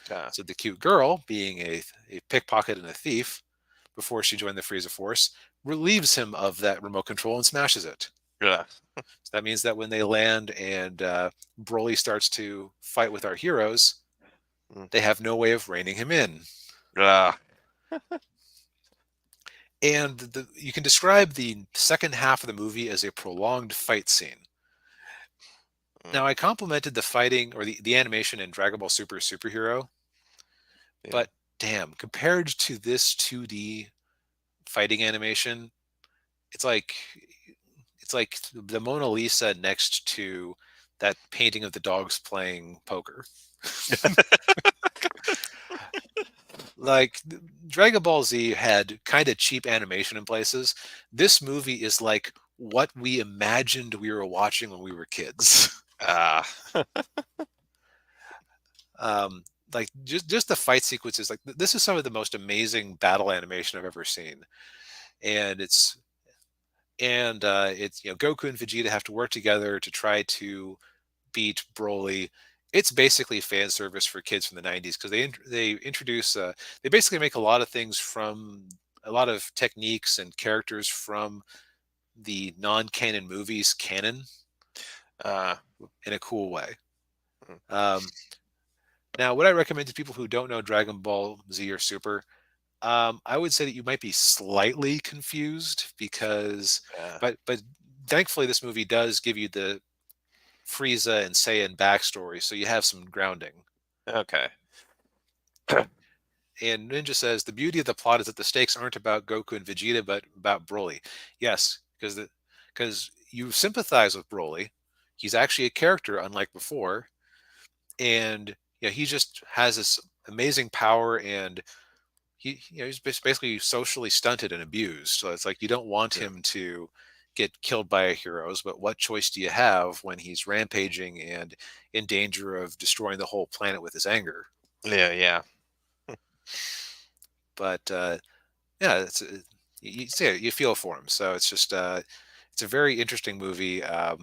Yeah. So the cute girl, being a pickpocket and a thief, before she joined the Frieza Force, relieves him of that remote control and smashes it. Yeah. So that means that when they land and Broly starts to fight with our heroes, Mm, they have no way of reining him in. yeah. And you can describe the second half of the movie as a prolonged fight scene. Mm, Now, I complimented the fighting or the animation in Dragon Ball Super Superhero, yeah. but damn, compared to this 2D fighting animation, it's like it's like the Mona Lisa next to that painting of the dogs playing poker. Like Dragon Ball Z had kind of cheap animation in places. This movie is like what we imagined we were watching when we were kids. Ah. um, like just the fight sequences. Like this is some of the most amazing battle animation I've ever seen, and it's Goku and Vegeta have to work together to try to beat Broly. It's basically fan service for kids from the 90s because they introduce they basically make a lot of things from a lot of techniques and characters from the non-canon movies canon Ah. in a cool way. Mm, Um, Now, what I recommend to people who don't know Dragon Ball Z or Super, I would say that you might be slightly confused because, yeah. but thankfully this movie does give you the Frieza and Saiyan backstory, so you have some grounding. Okay. And Ninja says the beauty of the plot is that the stakes aren't about Goku and Vegeta, but about Broly. Yes, because you sympathize with Broly. He's actually a character unlike before, and he just has this amazing power, and he's basically socially stunted and abused. So it's like you don't want Yeah. him to get killed by heroes, but what choice do you have when he's rampaging and in danger of destroying the whole planet with his anger? Yeah. Yeah. But yeah, you feel for him. So it's just it's a very interesting movie. I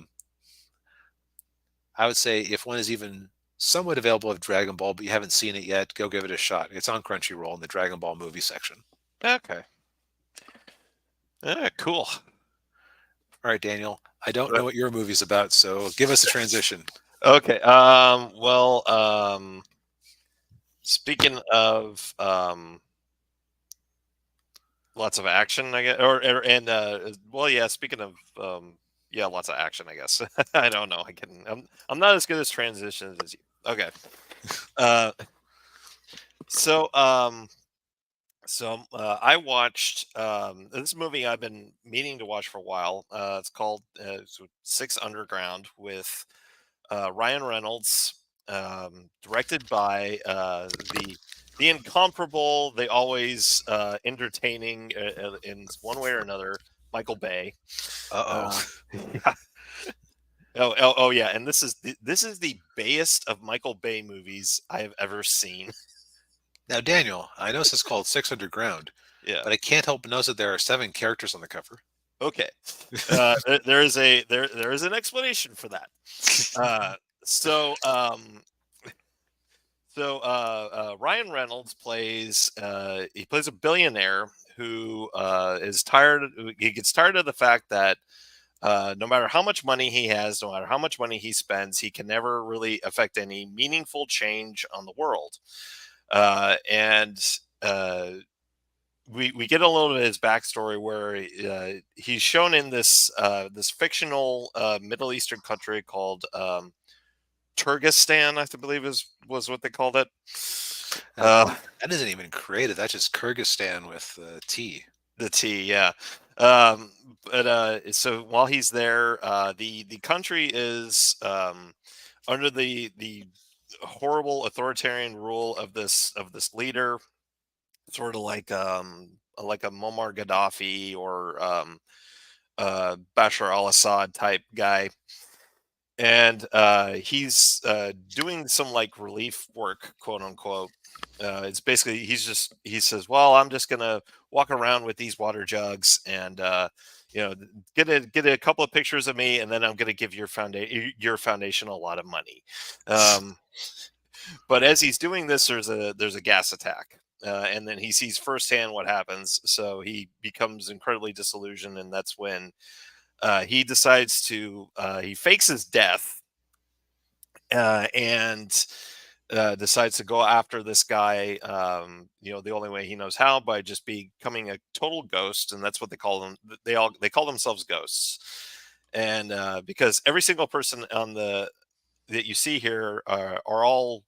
would say if one is even somewhat available of Dragon Ball, but you haven't seen it yet, go give it a shot. It's on Crunchyroll in the Dragon Ball movie section. Okay. Cool. All right, Daniel. I don't know what your movie's about, so give us a transition. Okay. Well. Speaking of Lots of action, I guess, or and well, yeah. Speaking of, yeah, lots of action, I guess. I don't know. I'm not as good as transitions as you. Okay. Uh, so I watched this movie I've been meaning to watch for a while. It's called Six Underground with Ryan Reynolds, directed by the incomparable, they always entertaining in one way or another, Michael Bay. Uh Uh, oh. yeah. Oh yeah, and this is the bayest of Michael Bay movies I have ever seen. Now, Daniel, I know this is called Six Underground, Yeah. but I can't help but notice that there are seven characters on the cover. Okay. There is an explanation for that. Uh, so um, Ryan Reynolds plays he plays a billionaire who is tired. He gets tired of the fact that no matter how much money he has, no matter how much money he spends, he can never really affect any meaningful change on the world. And we get a little bit of his backstory where he's shown in this fictional Middle Eastern country called Turkestan, I believe is was what they called it. Now, Uh, that isn't even creative. That's just Kyrgyzstan with T. the T, yeah. Um, so while he's there, the country is under the horrible authoritarian rule of this leader, sort of like a Muammar Gaddafi or Bashar al-Assad type guy, and he's doing some like relief work, quote unquote. It's basically he says, "Well, I'm just gonna walk around with these water jugs and you know get a couple of pictures of me, and then I'm gonna give your foundation a lot of money." Um, but as he's doing this, there's a gas attack. And then he sees firsthand what happens, so he becomes incredibly disillusioned, and that's when he decides to he fakes his death and decides to go after this guy. The only way he knows how, by just becoming a total ghost, and that's what they call them. They call themselves ghosts, and because every single person on the that you see here are all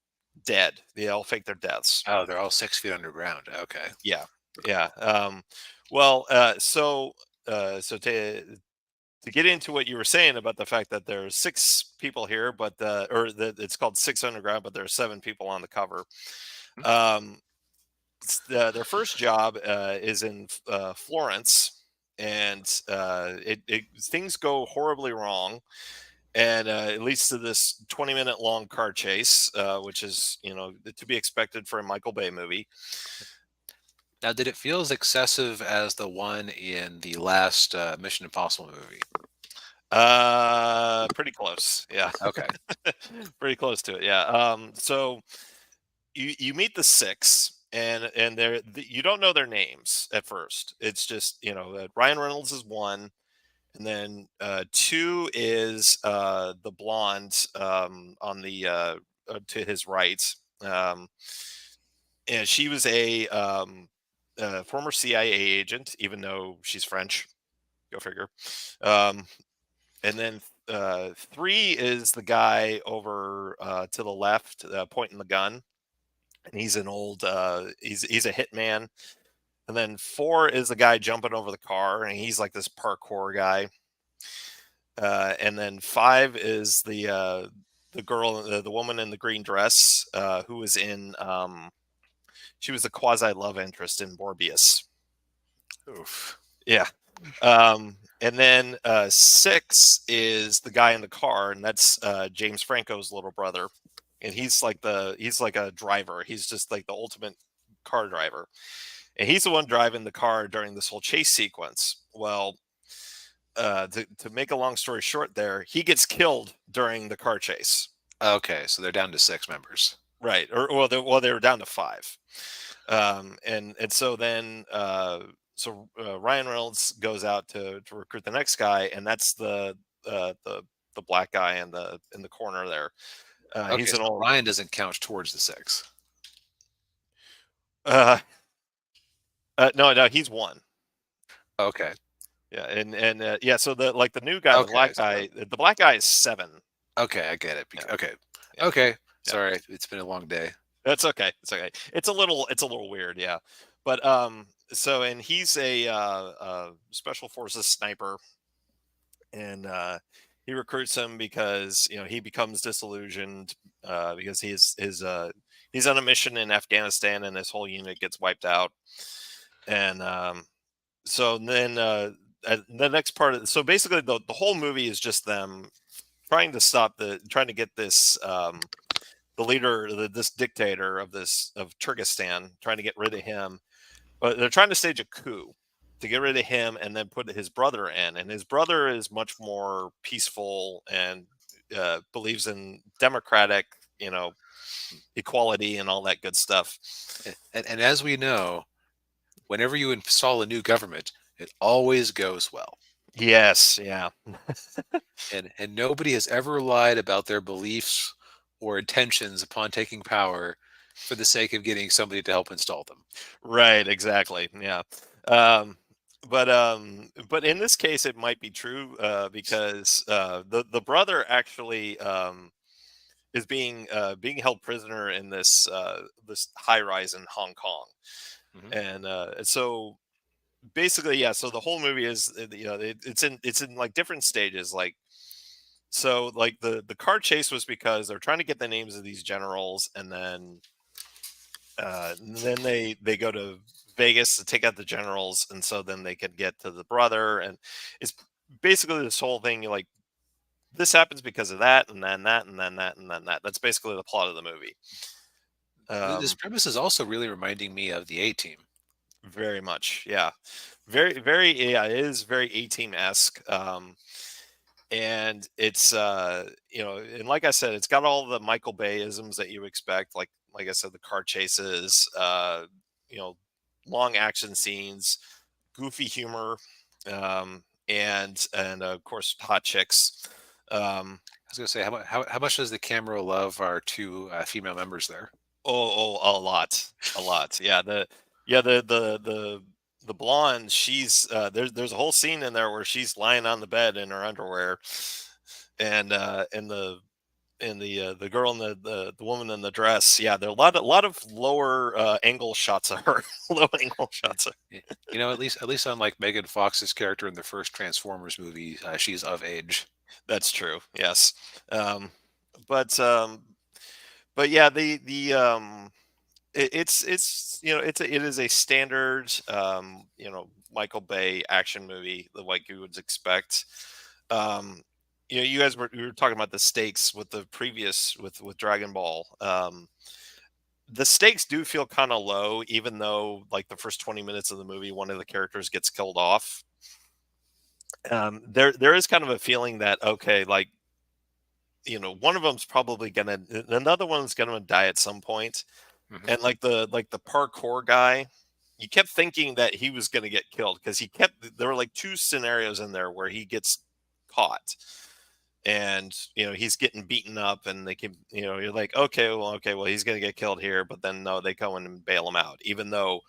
dead. They all fake their deaths. Oh, they're all 6 feet underground. Okay. Yeah, yeah. Well, so to get into what you were saying about the fact that there's six people here, but or that it's called Six Underground, but there are seven people on the cover. Um, their first job is in Florence, and things go horribly wrong, and it leads to this 20-minute long car chase, which is to be expected for a Michael Bay movie. Now, did it feel as excessive as the one in the last Mission Impossible movie? Pretty close, yeah. Okay. Pretty close to it, yeah. So you meet the six, and you don't know their names at first. It's just Ryan Reynolds is one, and then two is the blonde on the to his right. Um, and she was a former CIA agent, even though she's French. Go figure. Um, and then three is the guy over to the left, pointing the gun, and he's an old he's a hitman. And then four is the guy jumping over the car, and he's like this parkour guy. And then five is the girl, the woman in the green dress, who was in she was the quasi love interest in Morbius. Oof. Yeah. And then six is the guy in the car, and that's James Franco's little brother, and he's like a driver. He's just like the ultimate car driver, and he's the one driving the car during this whole chase sequence. Well, to make a long story short, there he gets killed during the car chase. Okay, so they're down to six members. Right, or they were down to five, and so then Ryan Reynolds goes out to recruit the next guy, and that's uh, the the black guy in the corner there. Okay, He's an so old Ryan doesn't count towards the six. uh, no, he's one. Okay. Yeah, and yeah, so the new guy, Okay. So the black guy is 7. okay, I get it. Yeah, Okay. yeah, Okay. yeah. Sorry, it's been a long day. That's okay. It's okay. It's a little weird, yeah. But so and he's a special forces sniper, and he recruits him because he becomes disillusioned because he's on a mission in Afghanistan and his whole unit gets wiped out. And so then the next part of so basically the whole movie is just them trying to get this the leader, this dictator of Turkestan, trying to get rid of him. But they're trying to stage a coup to get rid of him and then put his brother in. And his brother is much more peaceful and believes in democratic, equality and all that good stuff. And as we know, whenever you install a new government, it always goes well. Yes, yeah. And nobody has ever lied about their beliefs or intentions upon taking power for the sake of getting somebody to help install them. Right, exactly. Yeah. Um, but in this case, it might be true because the brother actually is being held prisoner in this high rise in Hong Kong, Hmm. and so basically, yeah. So the whole movie is it's in like different stages, like. So like the car chase was because they're trying to get the names of these generals, and then they go to Vegas to take out the generals, and so then they can get to the brother, and it's basically this whole thing. You're like, this happens because of that, and then that, and then that, and then that. That's basically the plot of the movie. This Um, premise is also really reminding me of the A Team. very much, yeah, very, yeah. It is very A-Team esque, and it's and like I said, it's got all the Michael Bay isms that you expect, like I said, the car chases, you know, long action scenes, goofy humor, and of course hot chicks. Um, I was going to say, how much does the camera love our two female members there? a lot, a lot. Yeah, the blonde. There's a whole scene in there where she's lying on the bed in her underwear, and the girl in the woman in the dress. Yeah, there are a lot of lower angle shots of her, low angle Yeah. shots of. Yeah. At least unlike Megan Fox's character in the first Transformers movie, she's of age. That's true. Yes, um, but um, but yeah, it's it is a standard Michael Bay action movie, the like you would expect. Um, you guys were talking about the stakes with the previous with Dragon Ball. The stakes do feel kind of low, even though like the first 20 minutes of the movie, one of the characters gets killed off. There is kind of a feeling that okay, like one of them's probably gonna, another one's gonna die at some point, Hmm. and like the parkour guy, you kept thinking that he was gonna get killed because there were like two scenarios in there where he gets caught, and he's getting beaten up, and they can, you're like, okay, well he's gonna get killed here, but then no, they go in and bail him out, even though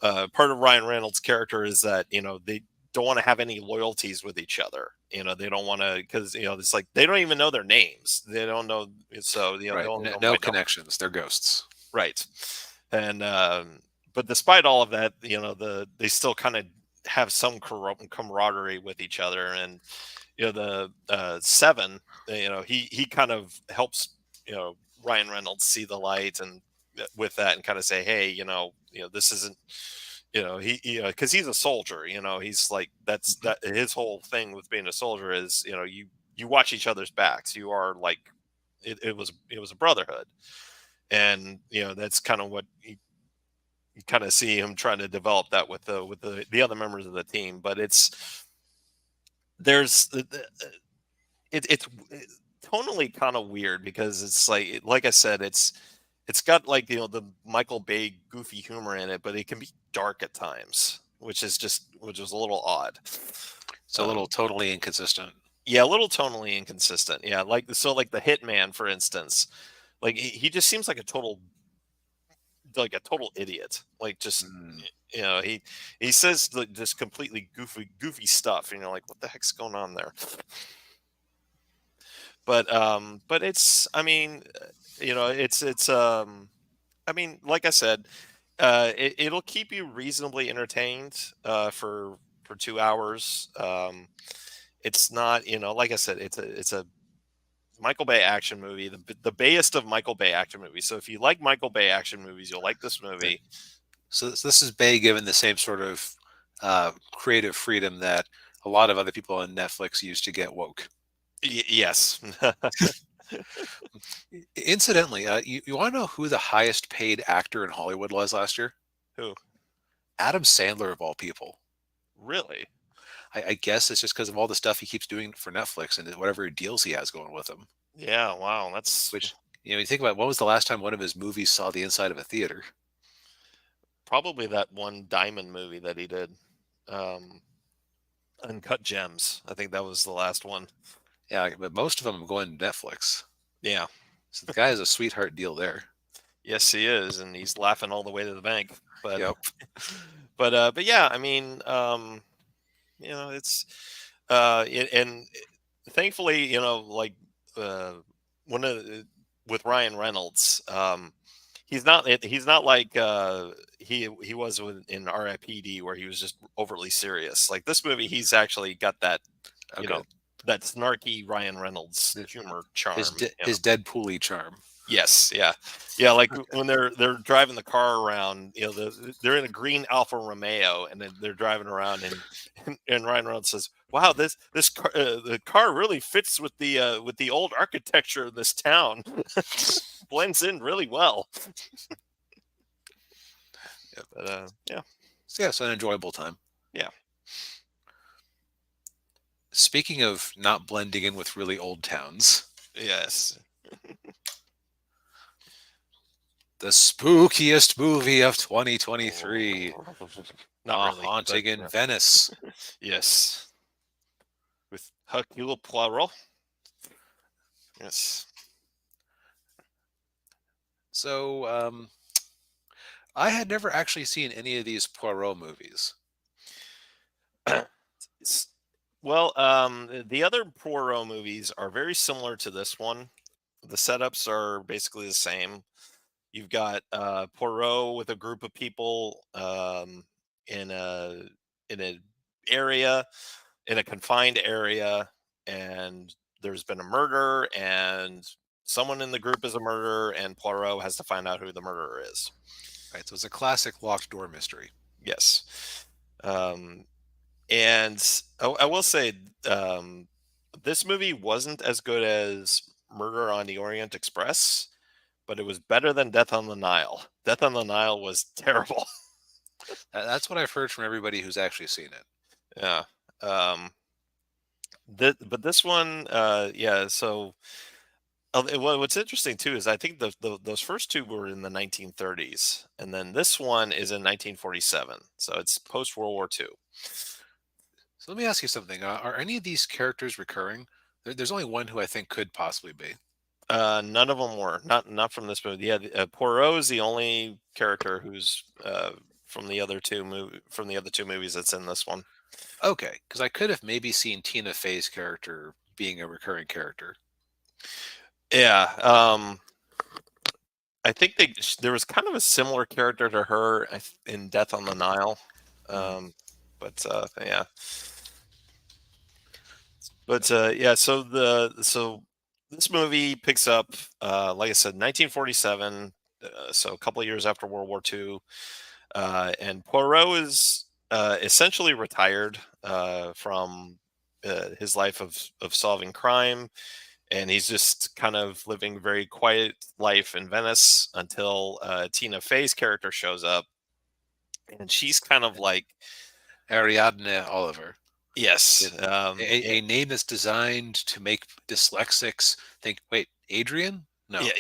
part of Ryan Reynolds' character is that they don't want to have any loyalties with each other. They don't want to, because it's like they don't even know their names. They don't know, so they Right. only know No by number. connections. They're ghosts. Right. And but despite all of that, they still kind of have some camaraderie with each other, and the seven, he kind of helps Ryan Reynolds see the light, and with that, and kind of say, hey, this isn't, because he's a soldier, he's like, Hmm. that his whole thing with being a soldier is, you watch each other's backs. You are like, it was a brotherhood, and that's kind of what you kind of see him trying to develop that with the other members of the team. But there's it's tonally kind of weird because it's like I said, it's got like the Michael Bay goofy humor in it, but it can be dark at times, which is a little odd. It's a little um totally inconsistent. yeah, a little tonally inconsistent, yeah, like the Hitman, for instance. Like he just seems like a total idiot, like just Mm. You know, he says this completely goofy stuff, and you're like, what the heck's going on there? But it's, I mean, it's I mean, like I said, it'll keep you reasonably entertained for 2 hours. It's not, like I said, it's a Michael Bay action movie, the bayest of Michael Bay action movies. So if you like Michael Bay action movies, you'll like this Yeah. movie. So this is Bay given the same sort of creative freedom that a lot of other people on Netflix used to get woke. Yes. Incidentally, you want to know who the highest paid actor in Hollywood was last year? Who? Adam Sandler of all people. Really? I guess it's just because of all the stuff he keeps doing for Netflix and whatever deals he has going with him. Yeah. Wow. That's Which, you think about, when was the last time one of his movies saw the inside of a theater? probably that one Diamond movie that he did. Um, Uncut Gems. I think that was the last one. Yeah, but most of them going to Netflix. Yeah. So the guy has a sweetheart deal there. Yes, he is, and he's laughing all the way to the bank. But Yep. but yeah, I mean, it's and thankfully, like uh, one of with Ryan Reynolds, he's not like he was in R.I.P.D. where he was just overly serious. Like this movie, he's actually got that, you Okay. know, that snarky Ryan Reynolds humor charm. His Deadpool-y charm. Yes, yeah, yeah. Like when they're driving the car around, they're in a green Alfa Romeo, and then they're driving around, and Ryan Reynolds says, "Wow, this car, the car really fits with the old architecture of this town. Blends in really well." Yep. But yeah, So yeah, it's an enjoyable time. yeah, Speaking of not blending in with really old towns, yes. the spookiest movie of 2023, Oh, not A really, but Haunting in yeah. Venice. Yes, with Hercule Poirot. Yes. So, I had never actually seen any of these Poirot movies. S- Well, the other Poirot movies are very similar to this one. The setups are basically the same. You've got Poirot with a group of people in a area in a confined area, and there's been a murder, and someone in the group is a murderer, and Poirot has to find out who the murderer is. Right, so it's a classic locked door mystery. Yes. Um, And I will say, this movie wasn't as good as Murder on the Orient Express, but it was better than Death on the Nile. Death on the Nile was terrible. That's what I've heard from everybody who's actually seen it. Yeah. Um, but this one, yeah. So what's interesting too is I think those first two were in the 1930s, and then this one is in 1947. So it's post World War II. So let me ask you something. Are any of these characters recurring? There's only one who I think could possibly be. None of them were not from this movie. Yeah, Poirot is the only character who's from the other two movies that's in this one. Okay, because I could have maybe seen Tina Fey's character being a recurring character. Yeah, I think there was kind of a similar character to her in Death on the Nile, Mhm. um, but yeah, but yeah. So this movie picks up, like I said, 1947. So a couple of years after World War II. And Poirot is essentially retired from his life of solving crime, and he's just kind of living a very quiet life in Venice until Tina Fey's character shows up, and she's kind of like, Ariadne Oliver. yes, Yeah. A name that's designed to make dyslexics think, wait, Adrian? No, yeah,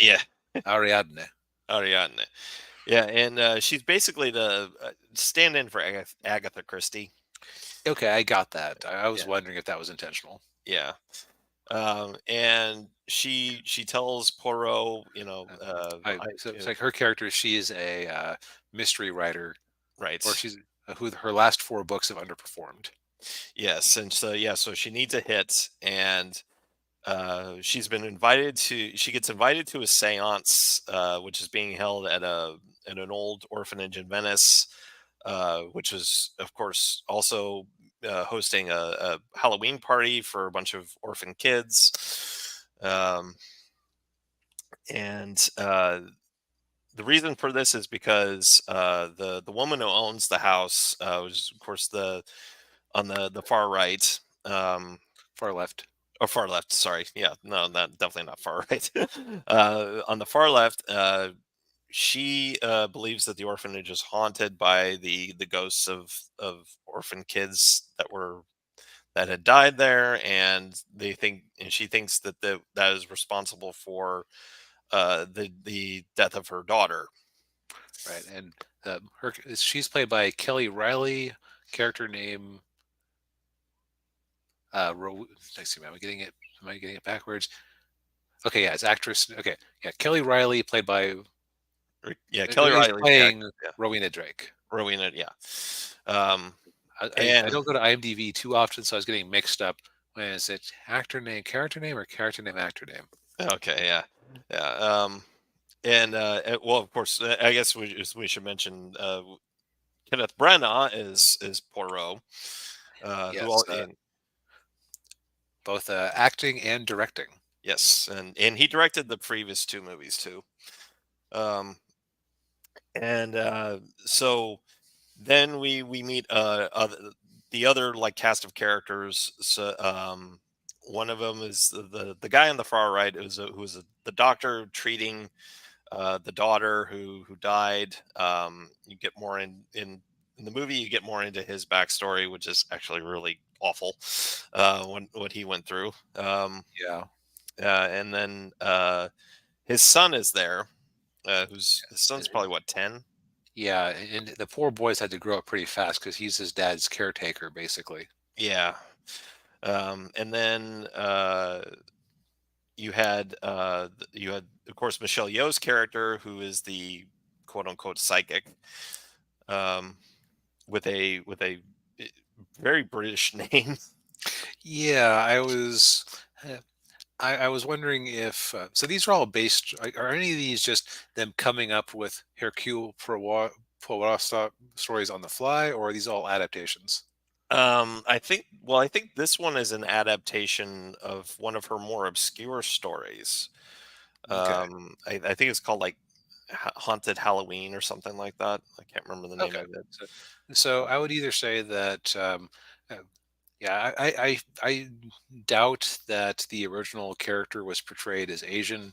yeah, Ariadne. Ariadne, yeah, and she's basically the stand-in for Agatha Christie. Okay, I got that. I was Yeah, wondering if that was intentional. yeah. And she tells Poirot, So it's like her character. She is a mystery writer or Right. she's who her last four books have underperformed. Yes, and so yeah, so she needs a hit, and she gets invited to a seance, which is being held at an old orphanage in Venice, which is of course also hosting a Halloween party for a bunch of orphan kids. And The reason for this is because the woman who owns the house, which is of course the on the far right, Far left. or far left. Sorry, yeah, no, not definitely not far right. On the far left, she believes that the orphanage is haunted by the ghosts of orphan kids that had died there, and she thinks that that is responsible for the death of her daughter. Right, and her she's played by Kelly Riley, character name. Let's see, am I getting it? Am I getting it backwards? Okay, yeah, it's actress. Okay, yeah, Kelly Riley played by Yeah, Kelly is Riley's the playing actress. Yeah, Rowena Drake. Rowena. Yeah, um, I and don't go to IMDb too often, so I was getting mixed up. When is it character name, or character name, actor name? okay, yeah, yeah. Well, of course, I guess we should mention Kenneth Branagh is Poirot, who Yes, all and both acting and directing. yes, and he directed the previous two movies too. Um, and So then we meet the other like cast of characters. So one of them is the guy on the far right who was the doctor treating the daughter who died. You get more in the movie. You get more into his backstory, which is actually really awful. What he went through. Yeah, And then His son is there. Who's His and- son's probably what 10. yeah, and the poor boys had to grow up pretty fast because he's his dad's caretaker, basically. Yeah. And then you had of course Michelle Yeoh's character, who is the quote unquote psychic, um, with a eh, very British name. Yeah, uh, I was wondering if so. These are all based. Are any of these just them coming up with Hercule Poirot stories on the fly, or are these all adaptations? I think this one is an adaptation of one of her more obscure stories. Okay, I think it's called like Haunted Halloween or something like that. I can't remember the name okay. of it. So I would either say that uh, yeah, I doubt that the original character was portrayed as Asian.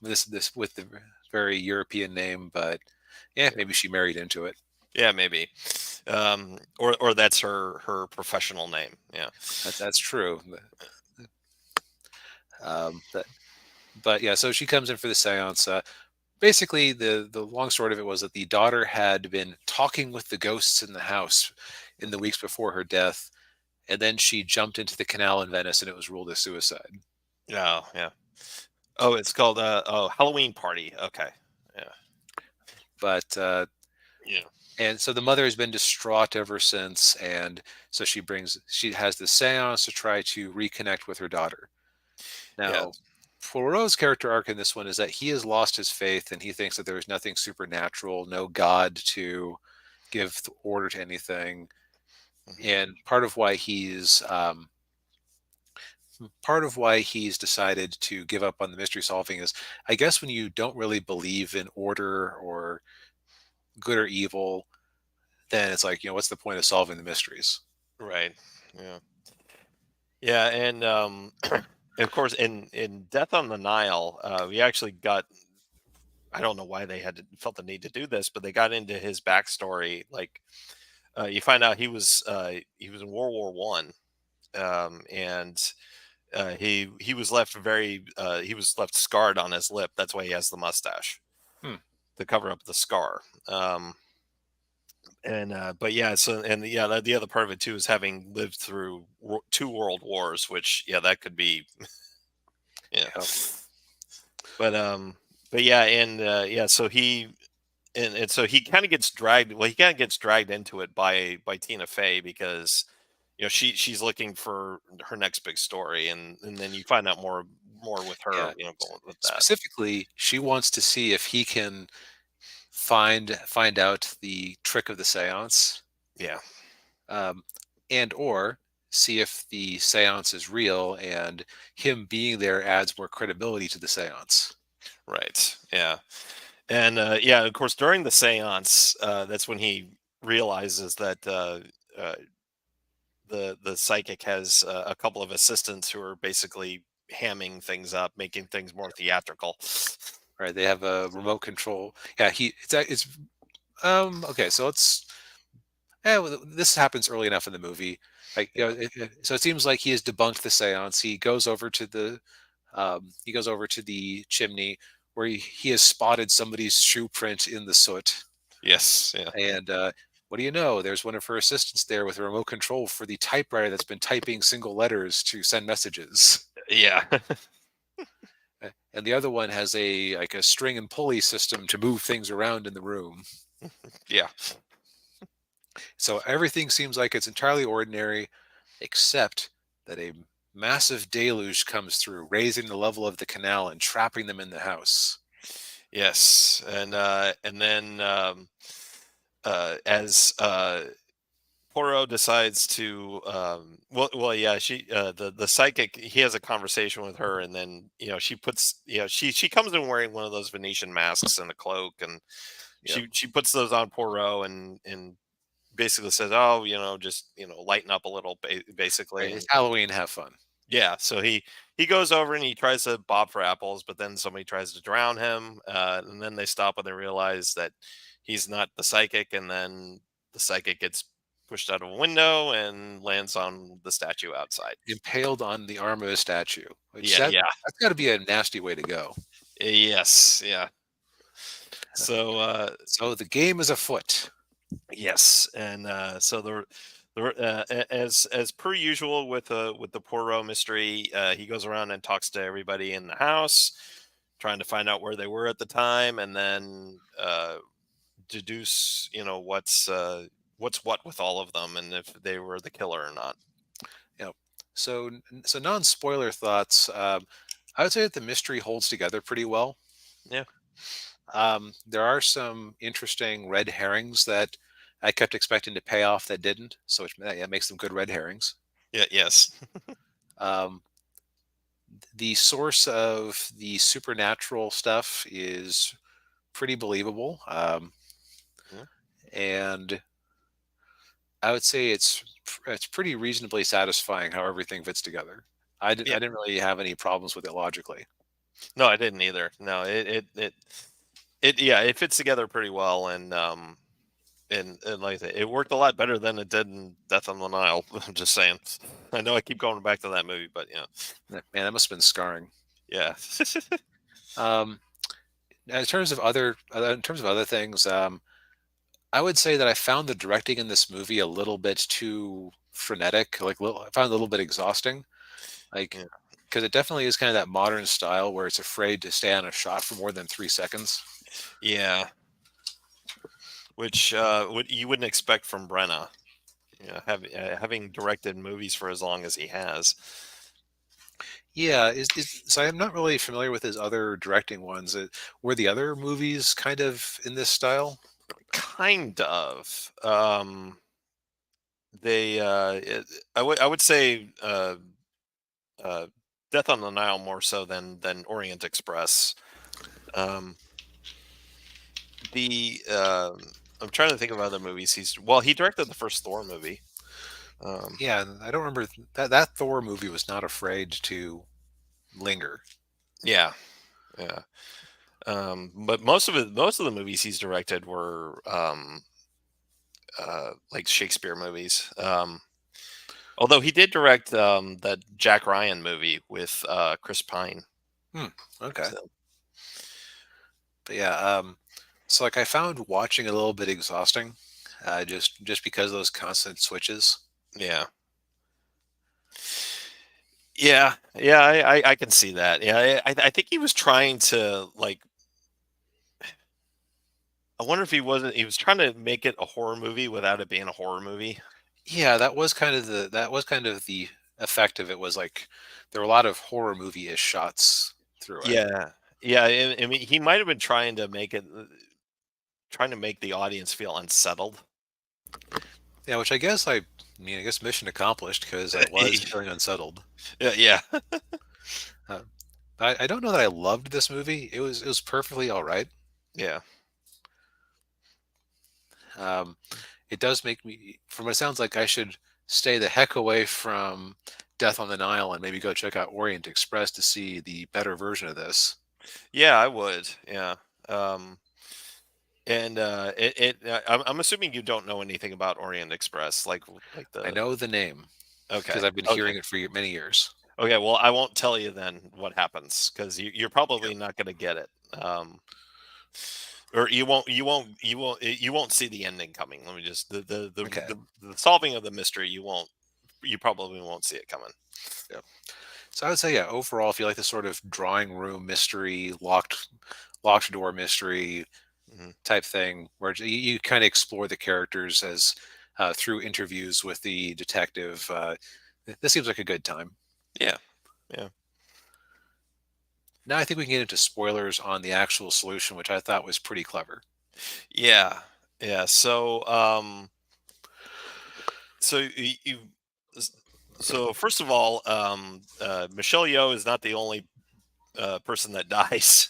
This with the very European name, but yeah, maybe she married into it. Yeah, maybe. Or that's her professional name. Yeah. That's true. That, but yeah, so she comes in for the seance. Basically, the long story of it was that the daughter had been talking with the ghosts in the house in the weeks before her death, and then she jumped into the canal in Venice, and it was ruled as suicide. Oh, yeah. Oh, it's called Halloween Party. Okay. Yeah. But Yeah. and so the mother has been distraught ever since, and so she has the seance to try to reconnect with her daughter. Yeah. Now, Poirot's character arc in this one is that he has lost his faith, and he thinks that there is nothing supernatural, no God to give order to anything. Mhm. And part of why he's decided to give up on the mystery solving is, I guess, when you don't really believe in order or good or evil, then it's like, what's the point of solving the mysteries? Right. Yeah. Yeah, and of course in Death on the Nile, we actually got I don't know why they felt the need to do this, but they got into his backstory. Like you find out he was in World War One, and he was left he was left scarred on his lip. That's why he has the mustache Hmm. to cover up the scar. And But yeah, the other part of it too is having lived through two world wars, which yeah, that could be yeah. Yeah. But um, but yeah, and yeah, so he and so he kind of gets dragged. Well, he kind of gets dragged into it by Tina Fey because she's looking for her next big story, and then you find out more with her, Yeah. going with that. Specifically, she wants to see if he can find out the trick of the seance, Yeah, um, and or see if the seance is real, and him being there adds more credibility to the seance. right. Yeah, and yeah, of course, during the séance, that's when he realizes that the psychic has a couple of assistants who are basically hamming things up, making things more theatrical. Right? They have a remote control. Yeah, it's okay. So let's. Well, this happens early enough in the movie. Like, Yeah. so it seems like he has debunked the seance. He goes over to the chimney where he has spotted somebody's shoe print in the soot. Yes. Yeah. And what do you know? There's one of her assistants there with a remote control for the typewriter that's been typing single letters to send messages. Yeah. And the other one has a string and pulley system to move things around in the room. Yeah. So everything seems like it's entirely ordinary, except that a massive deluge comes through, raising the level of the canal and trapping them in the house. Yes. And then as Poirot decides to well yeah, the psychic, he has a conversation with her, and then she puts she comes in wearing one of those Venetian masks and a cloak, and Yep. she puts those on Poirot, and basically says, oh, just lighten up a little, basically. Right. It's And Halloween. Have fun. yeah, so he goes over and he tries to bob for apples, but then somebody tries to drown him, and then they stop and they realize that he's not the psychic, and then the psychic gets pushed out of a window and lands on the statue outside. Impaled on the arm of a statue, which Yeah, yeah, that's got to be a nasty way to go. yes, yeah. So So the game is afoot. yes, and so as per usual with the Poirot mystery, he goes around and talks to everybody in the house, trying to find out where they were at the time, and then deduce what's what with all of them, and if they were the killer or not. Yep. So non-spoiler thoughts. I would say that the mystery holds together pretty well. Yeah, There are some interesting red herrings that I kept expecting to pay off that didn't, so yeah, makes them good red herrings. yeah, yes, Um, the source of the supernatural stuff is pretty believable, yeah, and I would say it's pretty reasonably satisfying how everything fits together. yeah. I didn't really have any problems with it logically. No, I didn't either. No, yeah, it fits together pretty well, and like I say, it worked a lot better than it did in Death on the Nile. I'm just saying. I know I keep going back to that movie, but Man, that must have been scarring. yeah, Um, in terms of other things, I would say that I found the directing in this movie a little bit too frenetic. I found it a little bit exhausting. Like, yeah, because it definitely is kind of that modern style where it's afraid to stay on a shot for more than 3 seconds. yeah. Which you wouldn't expect from Brenna. Having directed movies for as long as he has. Yeah, so I'm not really familiar with his other directing ones. Were the other movies kind of in this style? Kind of. I would say uh, Death on the Nile more so than Orient Express. Um, the I'm trying to think of other movies. He directed the first Thor movie. Um, Yeah, and I don't remember that Thor movie was not afraid to linger. yeah, yeah. But most of the movies he's directed were like Shakespeare movies. Although he did direct that Jack Ryan movie with Chris Pine. Hmm, okay. So But yeah, so like I found watching it a little bit exhausting, just because of those constant switches. yeah, yeah. I can see that. Yeah, I think he was trying to like I wonder if he was trying to make it a horror movie without it being a horror movie. Yeah, that was kind of the effect of it. Was like there were a lot of horror movie-ish shots through it. Yeah. Yeah, I mean, he might have been trying to make the audience feel unsettled. Yeah, which I guess mission accomplished because I was feeling unsettled. Yeah, yeah. Uh, I don't know that I loved this movie. It was perfectly all right. Yeah. Um, it does make me, from what it sounds like, I should stay the heck away from Death on the Nile and maybe go check out Orient Express to see the better version of this. Yeah, I would. Yeah. Um, and I'm assuming you don't know anything about Orient Express, like I the know the name okay, because I've been okay, hearing it for many years. okay. Well, I won't tell you then what happens because you're Yep. probably not going to get it. Or you won't see the ending coming. Let me just Okay. the solving of the mystery. You probably won't see it coming. Yep. So I would say, yeah, overall, if you like the sort of drawing room mystery, locked door mystery Hmm. type thing, where you kind of explore the characters as through interviews with the detective, this seems like a good time. Yeah, yeah, Now I think we can get into spoilers on the actual solution, which I thought was pretty clever. yeah, yeah. So you s- so first of all, Michelle Yeoh is not the only person that dies.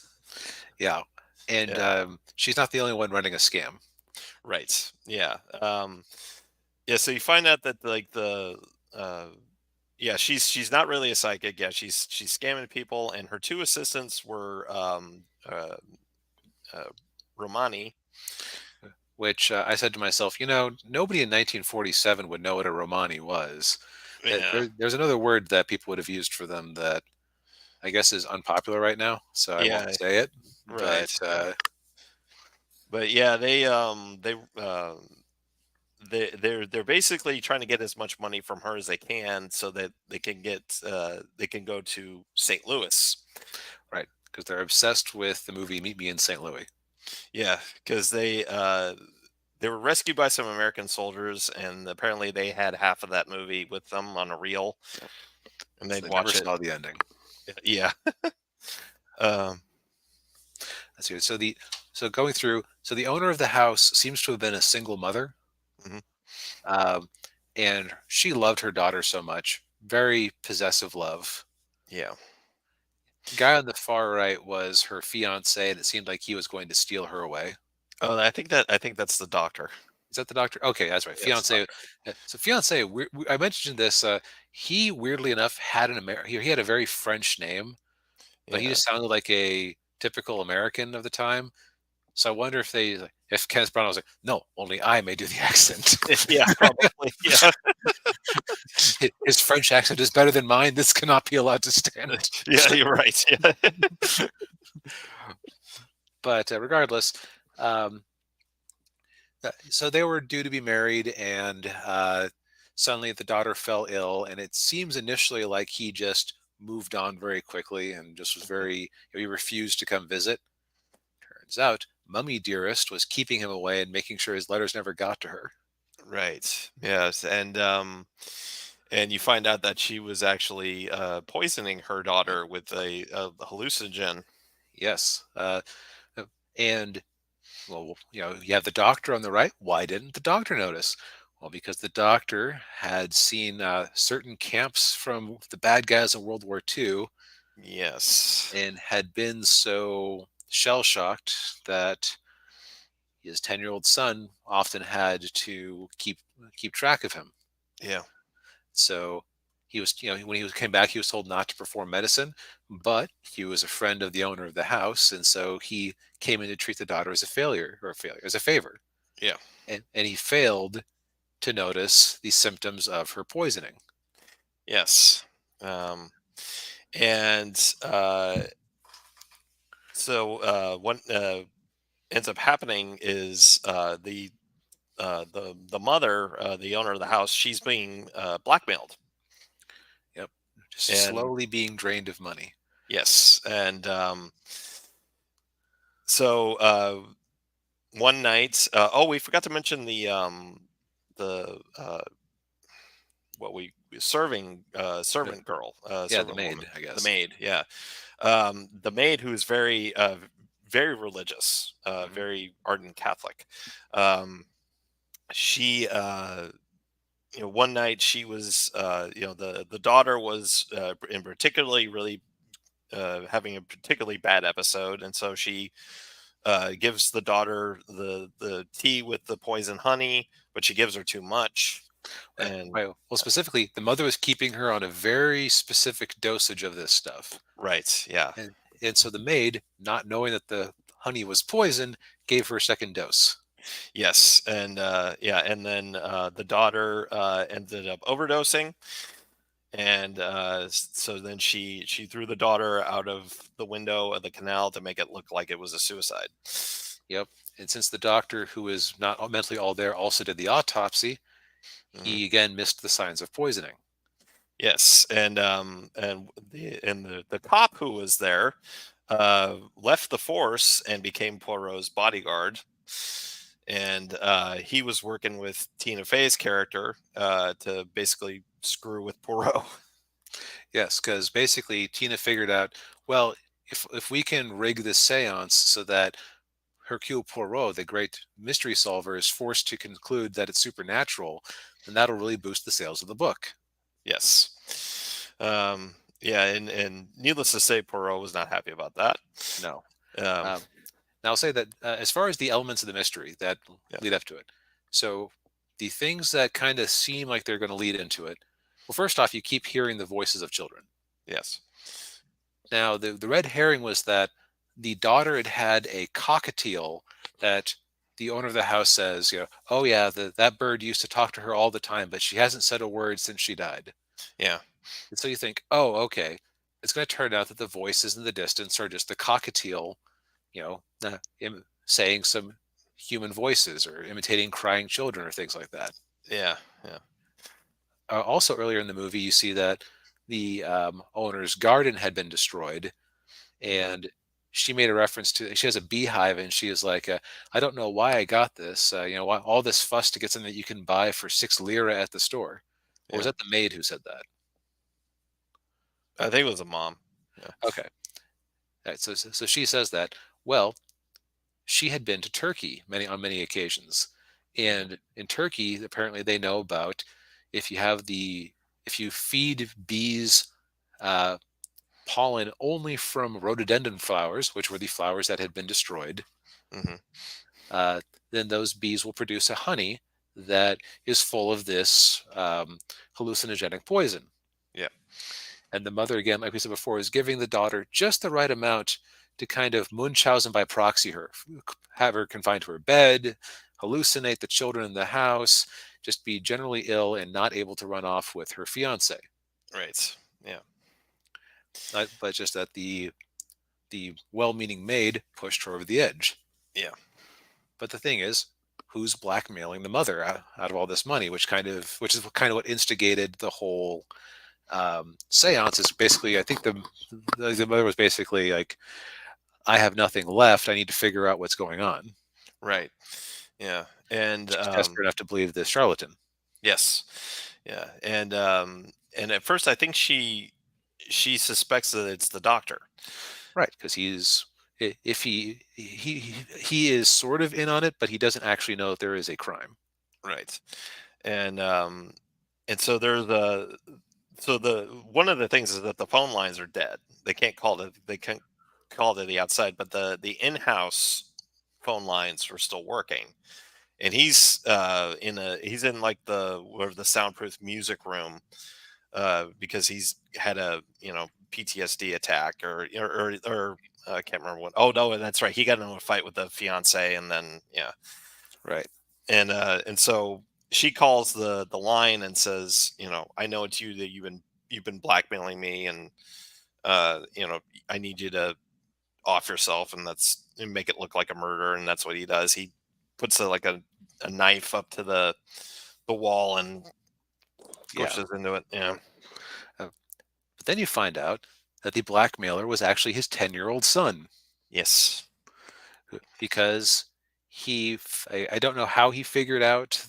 Yeah, and Yeah, she's not the only one running a scam. right. Yeah, yeah. So you find out that uh, yeah, she's not really a psychic. Yeah, she's scamming people, and her two assistants were uh, Romani. Which I said to myself, nobody in 1947 would know what a Romani was. Yeah, There's another word that people would have used for them that I guess is unpopular right now, so I won't yeah, say it. But right. But yeah, they're basically trying to get as much money from her as they can so that they can go to St. Louis. right, because they're obsessed with the movie Meet Me in St. Louis. Yeah, because they were rescued by some American soldiers, and apparently they had half of that movie with them on a reel, and So they'd they never watch it. saw the ending. Yeah. um, Let's see. So going through, so the owner of the house seems to have been a single mother, mhm, um, and she loved her daughter so much, very possessive love. yeah. The guy on the far right was her fiance, and it seemed like he was going to steal her away. Oh, I think that's the doctor. Is that the doctor? Okay, that's right. Yeah, it's the Fiance. doctor. So fiance. I mentioned this. He weirdly enough had he had a very French name, but he Yeah. just sounded like a typical American of the time. So I wonder if Kenneth Branagh was like, no, only I may do the accent. Yeah, probably. Yeah. His French accent is better than mine. This cannot be allowed to stand. Yeah, you're right. Yeah. But regardless, um, so they were due to be married, and suddenly the daughter fell ill, and it seems initially like he just moved on very quickly and just was he refused to come visit. Turns out, Mummy Dearest was keeping him away and making sure his letters never got to her. Right. Yes, and you find out that she was actually poisoning her daughter with a hallucinogen. Yes. Uh, and well, you have the doctor on the right. Why didn't the doctor notice? Well, because the doctor had seen certain camps from the bad guys in World War II Yes. and had been so shell shocked that his 10-year-old son often had to keep track of him. Yeah. So he was, when came back, he was told not to perform medicine, but he was a friend of the owner of the house, and so he came in to treat the daughter as a failure or a failure as a favor, Yeah. and he failed to notice the symptoms of her poisoning. Yes. Um, and what ends up happening is the mother, the owner of the house, she's being blackmailed. Yep, just And slowly being drained of money. yes, and so one night, oh, we forgot to mention the what we serving The servant girl, yeah, the servant woman, maid, I the guess. maid. Yeah, the maid who's very very religious, Hmm. very ardent Catholic. Um, she one night she was the daughter was in particularly really having a particularly bad episode, and so she gives the daughter the tea with the poison honey, but she gives her too much. Right, And right. Well, specifically, the mother was keeping her on a very specific dosage of this stuff, right, yeah, and so the maid, not knowing that the honey was poison, gave her a second dose. yes, and yeah, and then the daughter ended up overdosing, and so then she threw the daughter out of the window of the canal to make it look like it was a suicide. Yep. And since the doctor, who is not mentally all there, also did the autopsy, Hmm. he again missed the signs of poisoning. Yes, and the cop who was there left the force and became Poirot's bodyguard, and he was working with Tina Fey's character to basically screw with Poirot. Yes, because basically Tina figured out, well, if we can rig this seance so that Hercule Poirot, the great mystery solver, is forced to conclude that it's supernatural, then that'll really boost the sales of the book. Yes, yeah, and needless to say, Poirot was not happy about that. No. Um, Um, Now I'll say that as far as the elements of the mystery that yeah, lead up to it, so the things that kind of seem like they're going to lead into it. Well, first off, you keep hearing the voices of children. yes, Now, the red herring was that the daughter had had a cockatiel that the owner of the house says, oh yeah, that bird used to talk to her all the time, but she hasn't said a word since she died. yeah, And so you think, oh, okay, it's going to turn out that the voices in the distance are just the cockatiel, saying some human voices or imitating crying children or things like that. yeah, yeah. Also, earlier in the movie, you see that the owner's garden had been destroyed, Hmm. and she made a reference to she has a beehive, and she is like, I don't know why I got this. Why all this fuss to get something that you can buy for 6 lira at the store. Or was Yeah. that the maid who said that? I think it was a mom. Yeah. Okay. All right, so she says that. Well, she had been to Turkey many occasions, Hmm. and in Turkey, apparently they know about if you have if you feed bees uh, pollen only from rhododendron flowers, which were the flowers that had been destroyed, Hmm. uh, then those bees will produce a honey that is full of this hallucinogenic poison. Yeah. And the mother, again, like we said before, is giving the daughter just the right amount to kind of Munchausen by proxy her, have her confined to her bed, hallucinate the children in the house, just be generally ill and not able to run off with her fiance. Right. Yeah. But just that the well-meaning maid pushed her over the edge. Yeah. But the thing is, who's blackmailing the mother out of all this money? Which is kind of what instigated the whole seance. Is basically, I think the mother was basically like, I have nothing left. I need to figure out what's going on. Right. Yeah. And She's desperate enough to believe this charlatan, yes. Yeah. And at first I think she suspects that it's the doctor. right? Because if he is sort of in on it, but he doesn't actually know that there is a crime. Right. And and so there's a so the one of the things is that the phone lines are dead. They can't call to the outside, but the in-house phone lines are still working. And he's in like the soundproof music room because he's had a PTSD attack or I can't remember what. Oh no, that's right. He got into a fight with the fiance, and then yeah, Right. and so she calls the line and says, I know it's you that you've been blackmailing me, and I need you to off yourself, and make it look like a murder, and that's what he does. He puts a knife up to the wall and Yeah. pushes into it. Yeah. But then you find out that the blackmailer was actually his 10-year-old son Yes. because I don't know how he figured out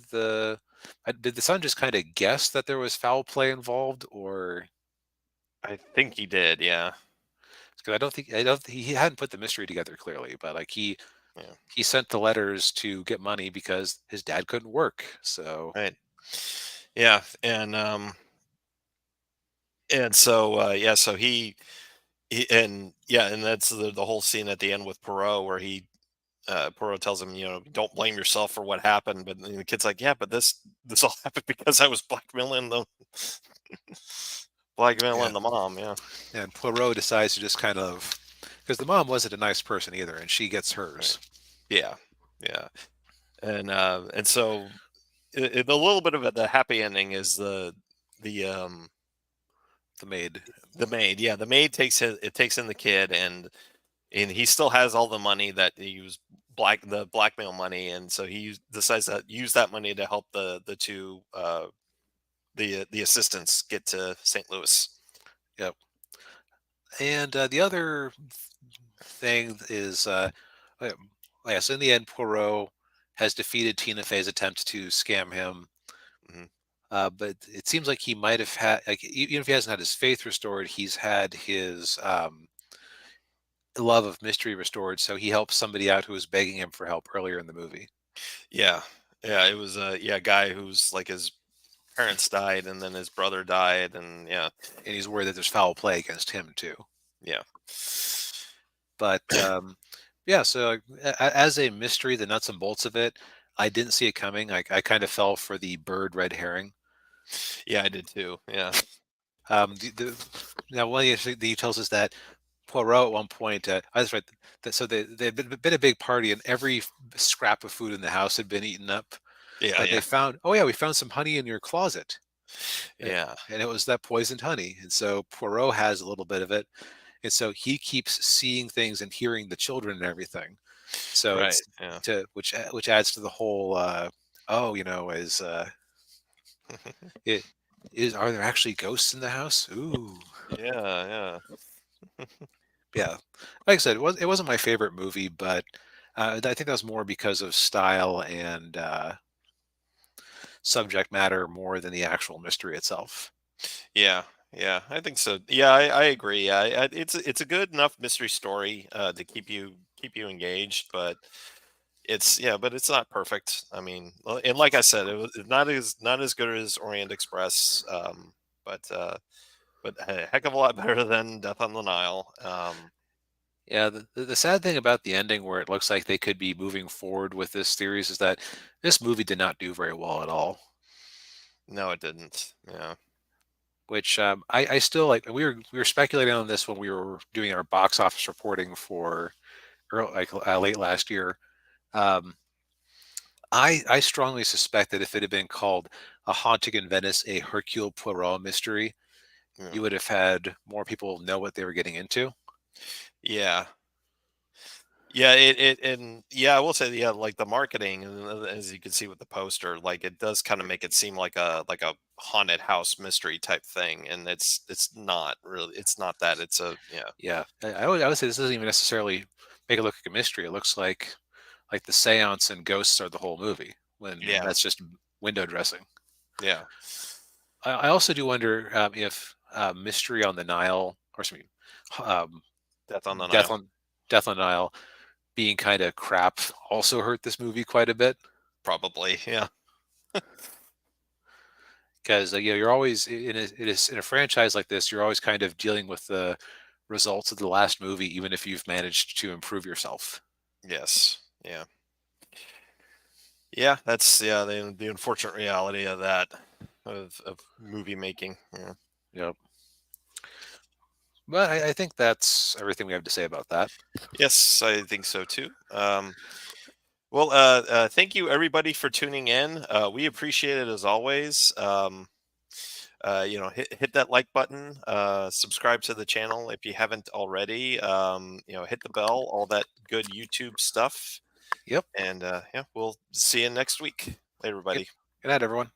did the son just kind of guess that there was foul play involved, or I think he did. Yeah. because I don't think he hadn't put the mystery together clearly, but like Yeah. he sent the letters to get money because his dad couldn't work. So Right. Yeah. And so yeah, so he and yeah, and that's the whole scene at the end with Perot where Poirot tells him, don't blame yourself for what happened. But the kid's like, yeah, but this all happened because I was blackmailing the yeah, mom. Yeah, and Poirot decides to just kind of, because the mom wasn't a nice person either, and she gets right. hers. Yeah, yeah, and so a little bit of the happy ending is the The maid. the maid. Yeah, the maid takes in the kid, and he still has all the money that he was the blackmail money, and so decides to use that money to help the two the assistants get to St. Louis. Yep. And the other thing is, yeah, so in the end, Poirot has defeated Tina Fey's attempt to scam him. Mhm. But it seems like he might have had, like, even if he hasn't had his faith restored, he's had his love of mystery restored. So he helps somebody out who was begging him for help earlier in the movie, Yeah, yeah, it was a guy who's like his parents died and then his brother died, and yeah, and he's worried that there's foul play against him too. yeah, But yeah, so as a mystery, the nuts and bolts of it, I didn't see it coming. I kind of fell for the bird red herring. yeah, I did too. Yeah, Now, one of the details is that Poirot at one point, I was right. So they'd been a big party, and every scrap of food in the house had been eaten up. yeah, But they yeah, found, oh yeah, we found some honey in your closet, yeah, and it was that poisoned honey. And so Poirot has a little bit of it, and so he keeps seeing things and hearing the children and everything. So right, it's yeah, to which adds to the whole. Oh, it is. Are there actually ghosts in the house? Ooh. yeah, yeah, Yeah, like I said, it wasn't my favorite movie, but I think that was more because of style and subject matter more than the actual mystery itself. yeah, yeah. I think so. Yeah, I agree. It's a good enough mystery story to keep you engaged, but but it's not perfect. I mean, and like I said, it was not as good as Orient Express, but a heck of a lot better than Death on the Nile. Yeah, the sad thing about the ending, where it looks like they could be moving forward with this series, is that this movie did not do very well at all. No, it didn't. Yeah, Which I still like. We were speculating on this when we were doing our box office reporting for late last year. Um, I strongly suspect that if it had been called A Haunting in Venice, a Hercule Poirot mystery, yeah, you would have had more people know what they were getting into. yeah, yeah. And yeah, I will say, yeah, like the marketing, and as you can see with the poster, like it does kind of make it seem like a haunted house mystery type thing, and it's not really. It's not that. It's a yeah, Yeah, I would say this doesn't even necessarily make it look like a mystery. It looks like the seance and ghosts are the whole movie, when yeah, that's just window dressing. yeah. I also do wonder if Mystery on the Nile, or something, um, Death on the Death Nile, on Death on the Nile being kind of crap also hurt this movie quite a bit. probably. Yeah, Because you're always in a franchise like this, you're always kind of dealing with the results of the last movie, even if you've managed to improve yourself. yes, yeah. Yeah, that's the unfortunate reality of that of movie making. Yeah. Yep. But I think that's everything we have to say about that. Yes, I think so too. Well, thank you everybody for tuning in. We appreciate it as always. Hit that like button. Subscribe to the channel if you haven't already. Hit the bell. All that good YouTube stuff. Yep. And yeah, we'll see you next week. Later, Good, everybody. good night, everyone.